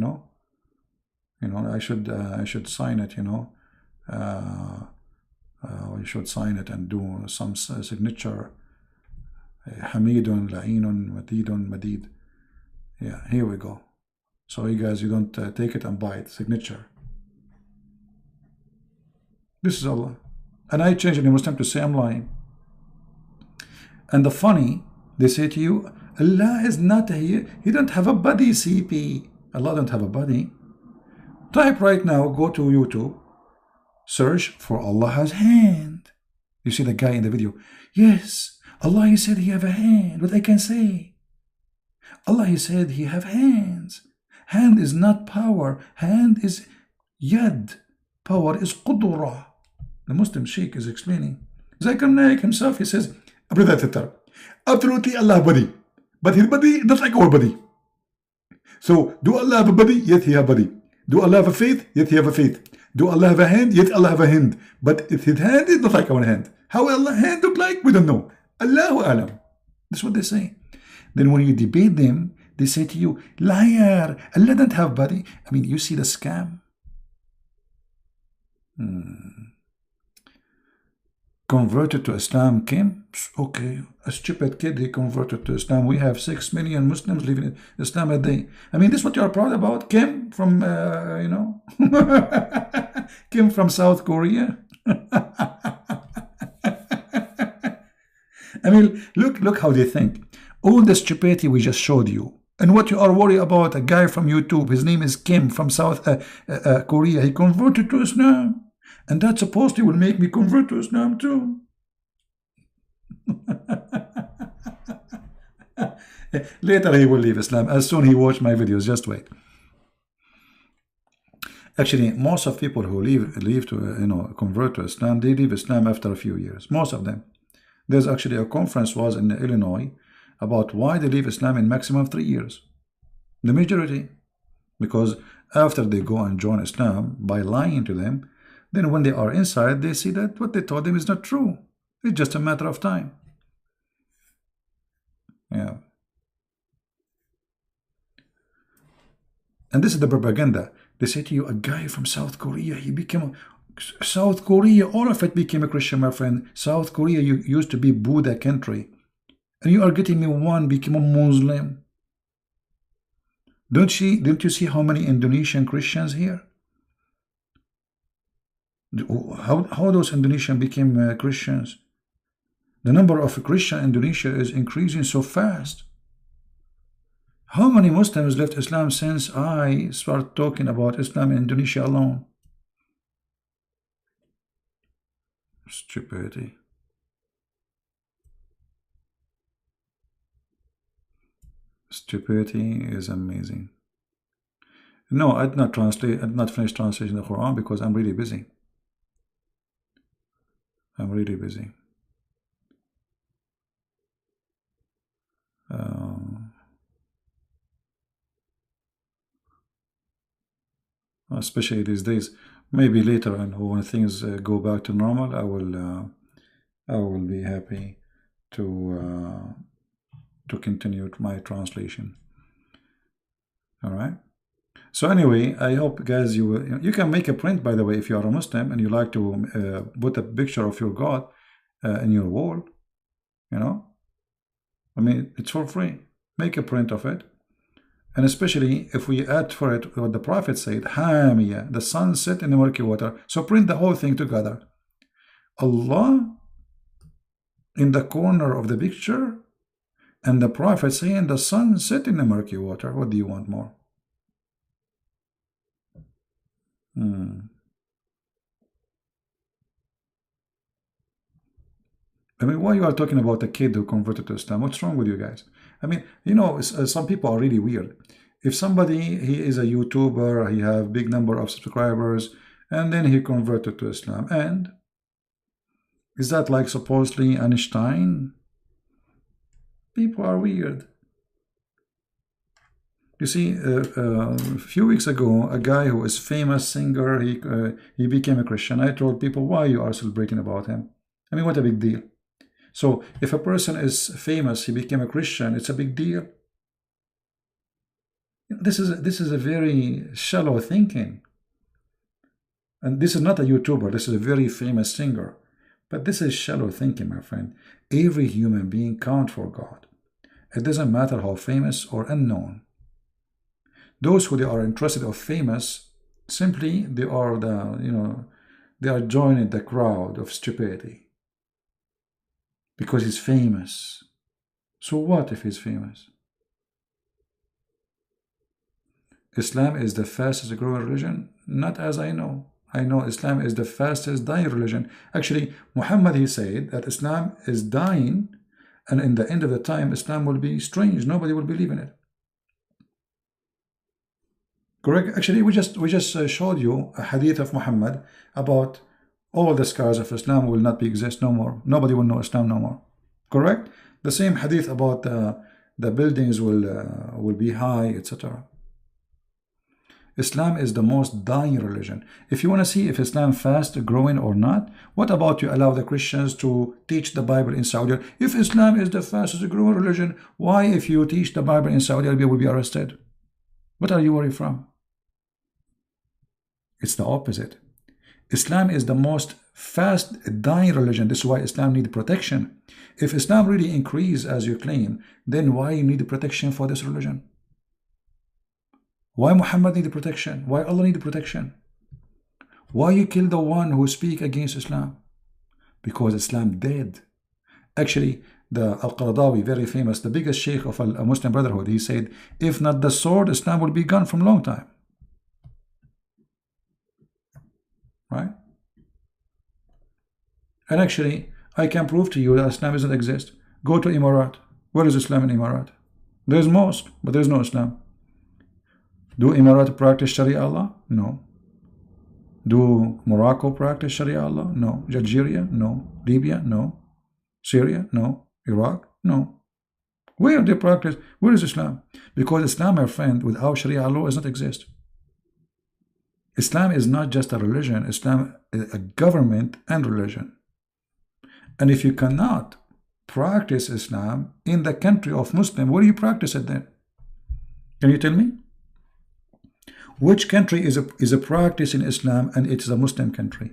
I should sign it. We should sign it and do some signature. Hamidun, La'inun, Madidun, Madid. Yeah, here we go. So you guys, you don't take it and buy it. Signature. This is Allah. And I change it in Muslim to say I'm lying. And the funny, they say to you, Allah is not here. He don't have a body, CP. Allah don't have a body. Type right now, go to YouTube, search for Allah has hand. You see the guy in the video. Yes, Allah, he said he have a hand. What I can say? Allah, he said he have hands. Hand is not power. Hand is yad. Power is qudra. The Muslim Sheikh is explaining. Zakir Naik himself, he says, absolutely Allah body. But his body not like our body. So, do Allah have a body? Yet he have a body. Do Allah have a faith? Yet he have a faith. Do Allah have a hand? Yet Allah have a hand. But if his hand is not like our hand. How Allah's hand look like? We don't know. Allahu alam. That's what they say. Then when you debate them, they say to you, liar, Allah don't have body. I mean, you see the scam? Converted to Islam came? Okay, a stupid kid, he converted to Islam. We have 6 million Muslims living in Islam a day. I mean, this is what you're proud about? Came from, came from South Korea. I mean, look how they think. All the stupidity we just showed you. And what you are worried about, a guy from YouTube, his name is Kim from South Korea. He converted to Islam. And that supposedly will make me convert to Islam too. Later he will leave Islam. As soon he watch my videos, just wait. Actually, most of people who leave to convert to Islam, they leave Islam after a few years. Most of them. There's actually a conference was in Illinois about why they leave Islam in maximum 3 years. The majority. Because after they go and join Islam by lying to them, then when they are inside, they see that what they told them is not true. It's just a matter of time. Yeah. And this is the propaganda. They say to you, a guy from South Korea, he became South Korea, all of it became a Christian, my friend. South Korea used to be Buddha country. And you are getting me one became a Muslim. Don't you see how many Indonesian Christians here? How those Indonesians became Christians? The number of Christian in Indonesia is increasing so fast. How many Muslims left Islam since I start talking about Islam in Indonesia alone? Stupidity. Stupidity is amazing. No, I did not translate. I did not finish translating the Quran because I'm really busy. I'm really busy. Especially these days. Maybe later, and when things go back to normal, I will be happy to continue my translation. All right. So anyway, I hope, guys, you can make a print, by the way, if you are a Muslim and you like to put a picture of your God in your wall. I mean, it's for free. Make a print of it. And especially if we add for it what the Prophet said, Hamiya, the sun set in the murky water. So print the whole thing together. Allah in the corner of the picture, and the Prophet saying the sun set in the murky water. What do you want more? I mean, why you are talking about a kid who converted to Islam? What's wrong with you guys? I mean, some people are really weird. If somebody, he is a YouTuber, he have big number of subscribers, and then he converted to Islam, and is that like supposedly Einstein? People are weird. You see, a few weeks ago, a guy who is famous singer, he became a Christian. I told people, why you are celebrating about him? I mean, what a big deal. So if a person is famous, he became a Christian, it's a big deal. This is a very shallow thinking. And this is not a YouTuber, this is a very famous singer. But this is shallow thinking, my friend. Every human being counts for God. It doesn't matter how famous or unknown. Those who they are interested or famous, simply they are they are joining the crowd of stupidity. Because he's famous. So what if he's famous? Islam is the fastest growing religion? Not as I know. I know Islam is the fastest dying religion. Actually, Muhammad, he said that Islam is dying, and in the end of the time, Islam will be strange. Nobody will believe in it. Correct? Actually, we just showed you a hadith of Muhammad about all the scars of Islam will not exist no more. Nobody will know Islam no more. Correct? The same hadith about the buildings will be high, etc. Islam is the most dying religion. If you want to see if Islam fast growing or not, what about you allow the Christians to teach the Bible in Saudi Arabia? If Islam is the fastest growing religion, why if you teach the Bible in Saudi Arabia will be arrested? What are you worried from? It's the opposite. Islam is the most fast dying religion. This is why Islam needs protection. If Islam really increase as you claim, then why you need protection for this religion? Why Muhammad need protection? Why Allah need protection? Why you kill the one who speak against Islam? Because Islam dead. Actually, the Al-Qaradawi, very famous, the biggest sheikh of a Muslim Brotherhood, he said, if not the sword, Islam will be gone from a long time. Right? And actually, I can prove to you that Islam doesn't exist. Go to Emirat. Where is Islam in Emirat? There's mosque, but there's no Islam. Do Emirat practice Sharia Allah? No. Do Morocco practice Sharia Allah? No. Algeria? No. Libya? No. Syria? No. Iraq? No. Where they practice? Where is Islam? Because Islam, my friend, without Sharia law does not exist. Islam is not just a religion. Islam is a government and religion. And if you cannot practice Islam in the country of Muslim, where do you practice it then? Can you tell me? Which country is a practice in Islam and it is a Muslim country?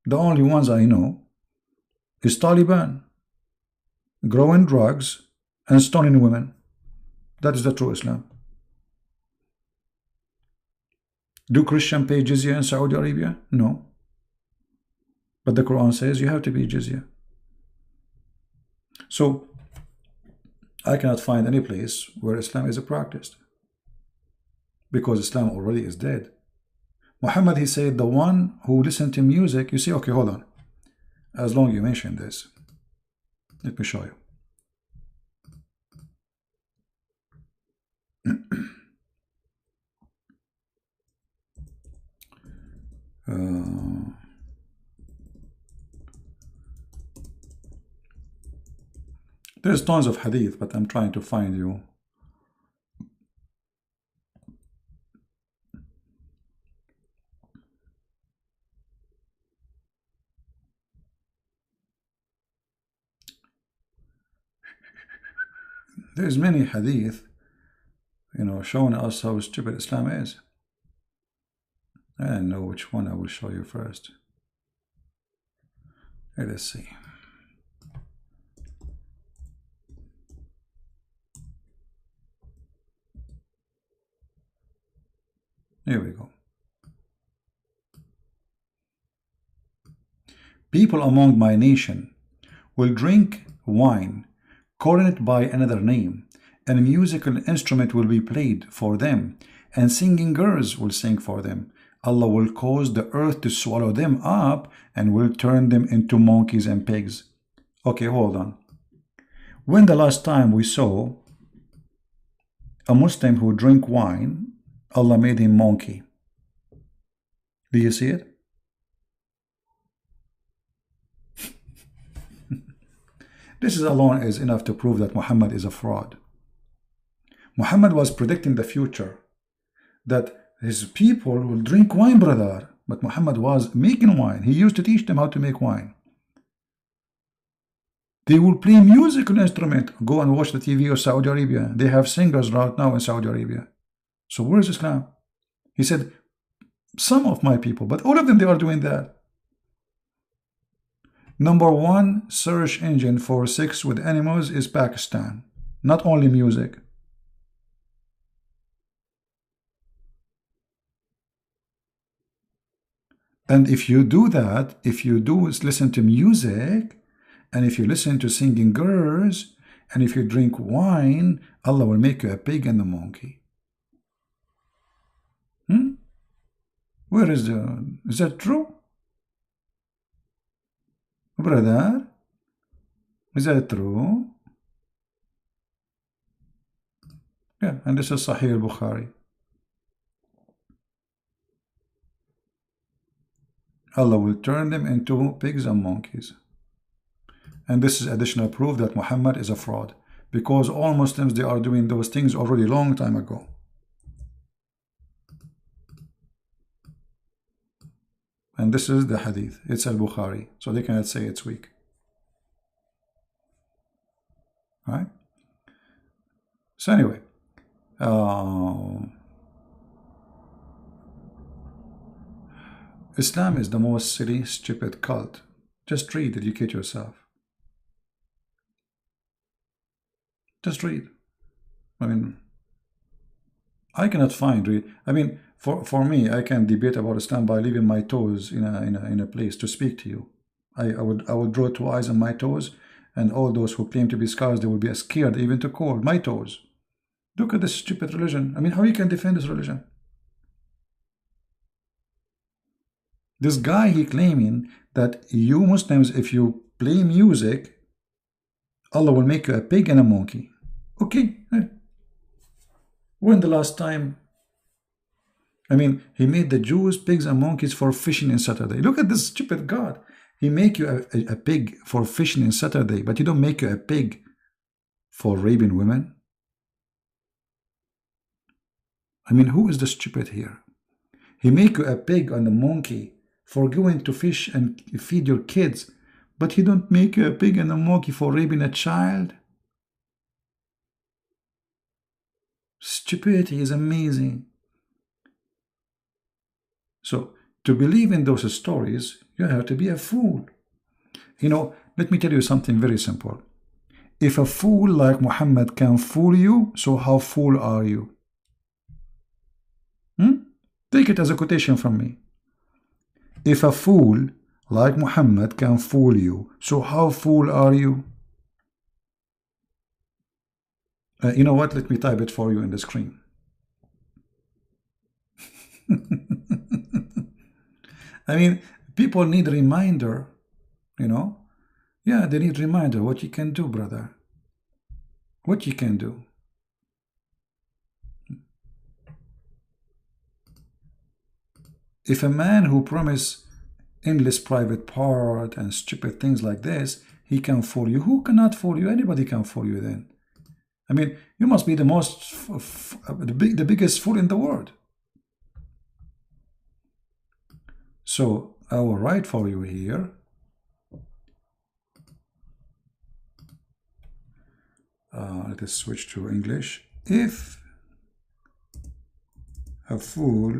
The only ones I know is Taliban, growing drugs and stoning women. That is the true Islam. Do Christians pay jizya in Saudi Arabia? No. But the Quran says you have to pay jizya. So I cannot find any place where Islam is practiced. Because Islam already is dead. Muhammad, he said, the one who listened to music, you see, okay, hold on. As long as you mention this, let me show you. There's tons of hadith, but I'm trying to find you. There's many hadith, showing us how stupid Islam is. I don't know which one I will show you first. Let us see. Here we go. People among my nation will drink wine, calling it by another name, and a musical instrument will be played for them, and singing girls will sing for them. Allah will cause the earth to swallow them up and will turn them into monkeys and pigs. Okay, hold on. When the last time we saw a Muslim who drank wine, Allah made him monkey? Do you see it? This is alone is enough to prove that Muhammad is a fraud. Muhammad was predicting the future, that his people will drink wine, brother. But Muhammad was making wine. He used to teach them how to make wine. They will play musical instrument. Go and watch the TV of Saudi Arabia. They have singers right now in Saudi Arabia. So where is Islam? He said, some of my people, but all of them, they are doing that. Number one search engine for sex with animals is Pakistan. Not only music. And if you do that, if you do listen to music, and if you listen to singing girls, and if you drink wine, Allah will make you a pig and a monkey. Where is that true? Brother, is that true? Yeah, and this is Sahih al-Bukhari. Allah will turn them into pigs and monkeys. And this is additional proof that Muhammad is a fraud, because all Muslims, they are doing those things already long time ago. And this is the hadith. It's al-Bukhari, so they cannot say it's weak. Right? So anyway, Islam is the most silly, stupid cult. Just read, educate yourself. Just read. I mean, I cannot find. I mean, for me, I can debate about Islam by leaving my toes in a place to speak to you. I would draw 2 eyes on my toes, and all those who claim to be scholars, they will be scared even to call my toes. Look at this stupid religion. I mean, how you can defend this religion? This guy, he claiming that you Muslims, if you play music, Allah will make you a pig and a monkey. Okay. When the last time? I mean, he made the Jews pigs and monkeys for fishing in Saturday. Look at this stupid God. He make you a pig for fishing in Saturday, but he don't make you a pig for raping women. I mean, who is the stupid here? He make you a pig and a monkey for going to fish and feed your kids, but he don't make you a pig and a monkey for raping a child. Stupidity is amazing. So, to believe in those stories, you have to be a fool. You know, let me tell you something very simple. If a fool like Muhammad can fool you, so how fool are you? Take it as a quotation from me. If a fool like Muhammad can fool you, so how fool are you? You know what? Let me type it for you in the screen. I mean, people need a reminder, you know. Yeah, they need a reminder what you can do, brother. What you can do. If a man who promised endless private part and stupid things like this, he can fool you. Who cannot fool you? Anybody can fool you then. I mean, you must be the the biggest fool in the world. So I will write for you here. Let us switch to English. If a fool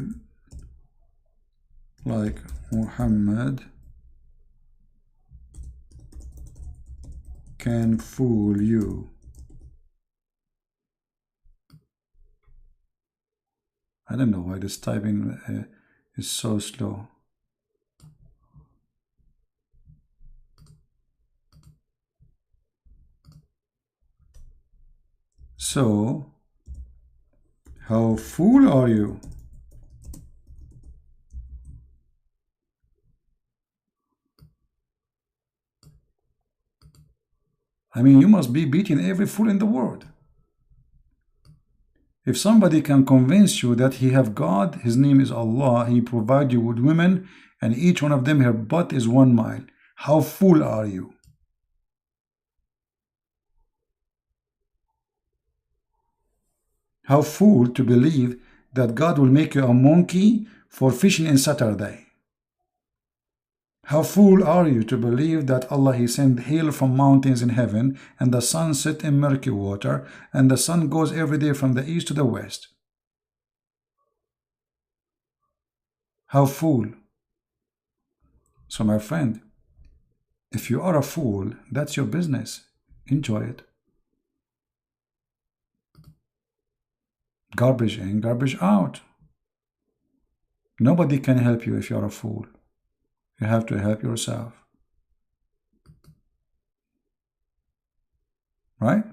like Muhammad can fool you. I don't know why this typing is so slow. So, how fool are you? I mean, you must be beating every fool in the world. If somebody can convince you that he have God, his name is Allah, he provide you with women, and each one of them, her butt is 1 mile. How fool are you? How fool to believe that God will make you a monkey for fishing in Saturday. How fool are you to believe that Allah, He sent hail from mountains in heaven, and the sun set in murky water, and the sun goes every day from the east to the west. How fool. So my friend, if you are a fool, that's your business. Enjoy it. Garbage in, garbage out. Nobody can help you if you are a fool. You have to help yourself. Right?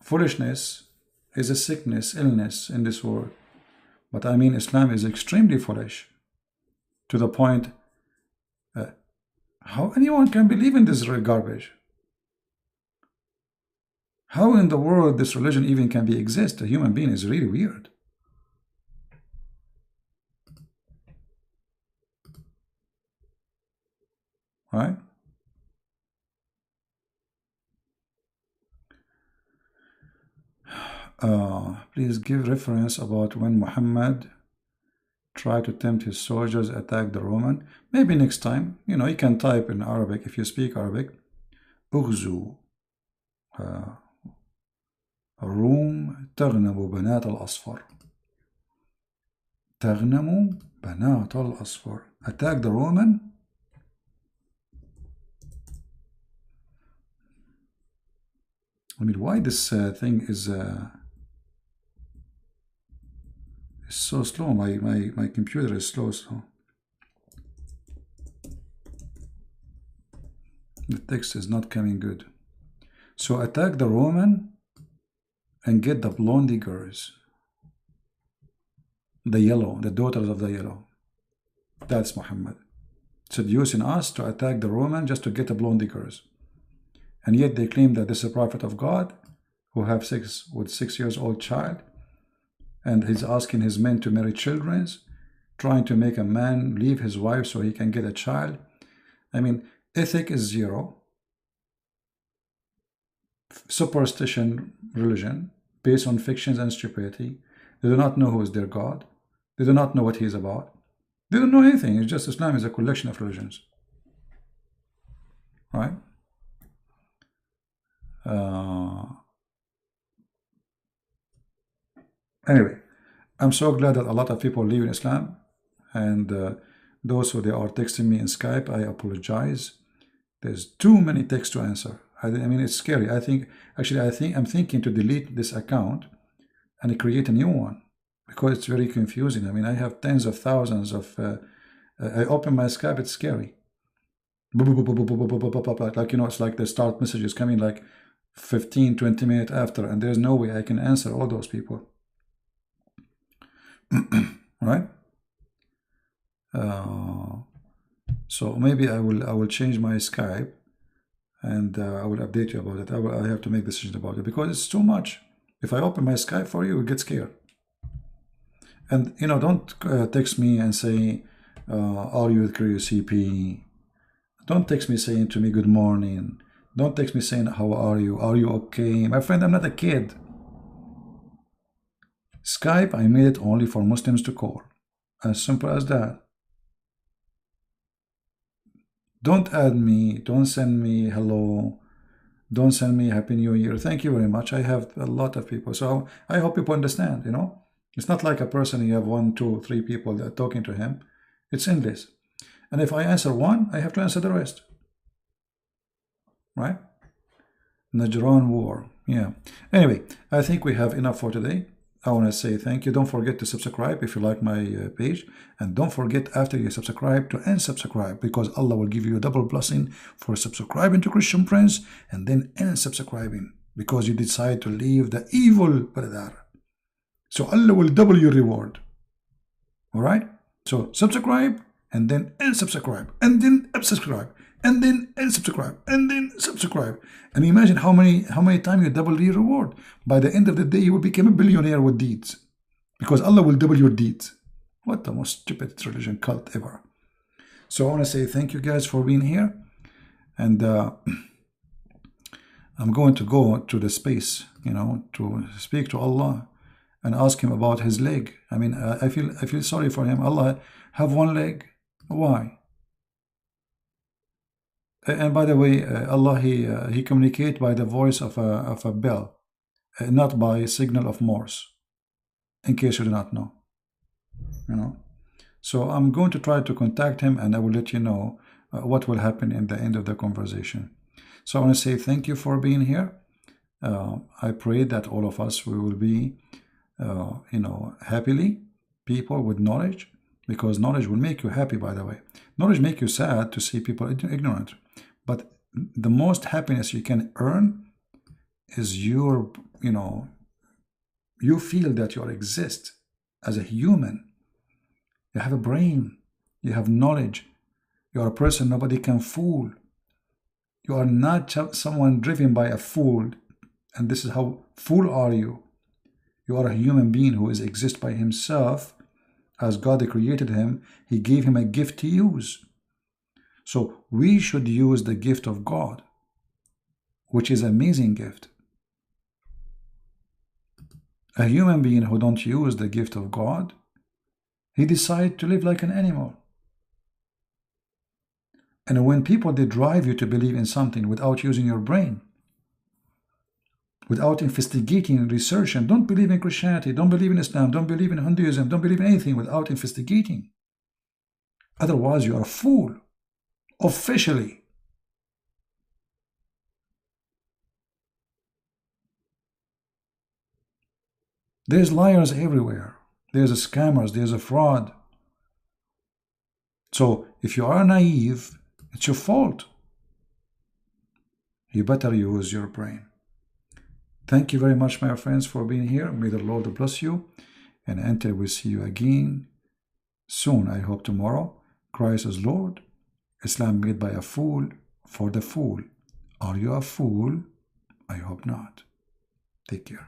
Foolishness is a sickness, illness in this world. But I mean, Islam is extremely foolish. To the point, how anyone can believe in this garbage? How in the world this religion even can be exist? A human being is really weird. Right? Please give reference about when Muhammad tried to tempt his soldiers attack the Roman. Maybe next time. You know, you can type in Arabic if you speak Arabic. أغزو الروم تغنم بنات الأصفر. تغنم بنات الأصفر. Attack the Roman. I mean, why this thing is so slow? My computer is slow, so the text is not coming good. So attack the Roman and get the blondie girls, the yellow, the daughters of the yellow. That's Muhammad seducing us to attack the Roman just to get the blondie girls. And yet they claim that this is a prophet of God who have sex with 6-year-old child, and he's asking his men to marry children, trying to make a man leave his wife so he can get a child. I mean, ethic is zero. Superstition religion based on fictions and stupidity. They do not know who is their God. They do not know what he is about. They don't know anything. It's just Islam is a collection of religions. Right? Anyway, I'm so glad that a lot of people live in Islam, and those who they are texting me in Skype, I apologize. There's too many texts to answer. I mean, it's scary. I'm thinking to delete this account and create a new one because it's very confusing. I mean, I have tens of thousands of. I open my Skype, it's scary. Like, you know, it's like the start messages coming like 15-20 minutes after, and there's no way I can answer all those people. Right? So maybe I will change my Skype, and I will update you about it. I have to make a decision about it because it's too much. If I open my Skype for you, you get scared. And you know, don't text me and say, "Are you with CP?" Don't text me saying to me, "Good morning." Don't text me saying, "How are you? Are you okay?" My friend, I'm not a kid. Skype, I made it only for Muslims to call. As simple as that. Don't add me. Don't send me hello. Don't send me Happy New Year. Thank you very much. I have a lot of people. So I hope people understand, you know. It's not like a person, you have 1, 2, 3 people that are talking to him. It's endless. And if I answer one, I have to answer the rest. Right? Najran war. Yeah. Anyway, I think we have enough for today. I want to say thank you. Don't forget to subscribe if you like my page. And don't forget after you subscribe to unsubscribe, because Allah will give you a double blessing for subscribing to Christian Prince and then unsubscribing because you decide to leave the evil brother. So Allah will double your reward. Alright? So subscribe and then unsubscribe and then unsubscribe and then unsubscribe and then subscribe. And imagine how many times you double your reward. By the end of the day, you will become a billionaire with deeds. Because Allah will double your deeds. What the most stupid religion cult ever. So I want to say thank you guys for being here. And I'm going to go to the space, you know, to speak to Allah and ask him about his leg. I mean, I feel sorry for him. Allah have one leg. Why? And by the way, Allah he communicate by the voice of a bell, not by signal of Morse. In case you do not know, you know. So I'm going to try to contact him, and I will let you know what will happen in the end of the conversation. So I want to say thank you for being here. I pray that all of us we will be, you know, happily people with knowledge, because knowledge will make you happy. By the way, knowledge make you sad to see people ignorant, but the most happiness you can earn is your, you know, you feel that you exist as a human. You have a brain, you have knowledge, you are a person nobody can fool. You are not someone driven by a fool, and this is how fool are you. You are a human being who exists by himself. As God created him, he gave him a gift to use. So we should use the gift of God, which is an amazing gift. A human being who don't use the gift of God, he decides to live like an animal. And when people, they drive you to believe in something without using your brain, without investigating, researching, don't believe in Christianity, don't believe in Islam, don't believe in Hinduism, don't believe in anything without investigating. Otherwise, you are a fool, officially. There's liars everywhere. There's scammers, there's a fraud. So if you are naive, it's your fault. You better use your brain. Thank you very much, my friends, for being here. May the Lord bless you. And until we see you again soon, I hope tomorrow. Christ is Lord. Islam made by a fool for the fool. Are you a fool? I hope not. Take care.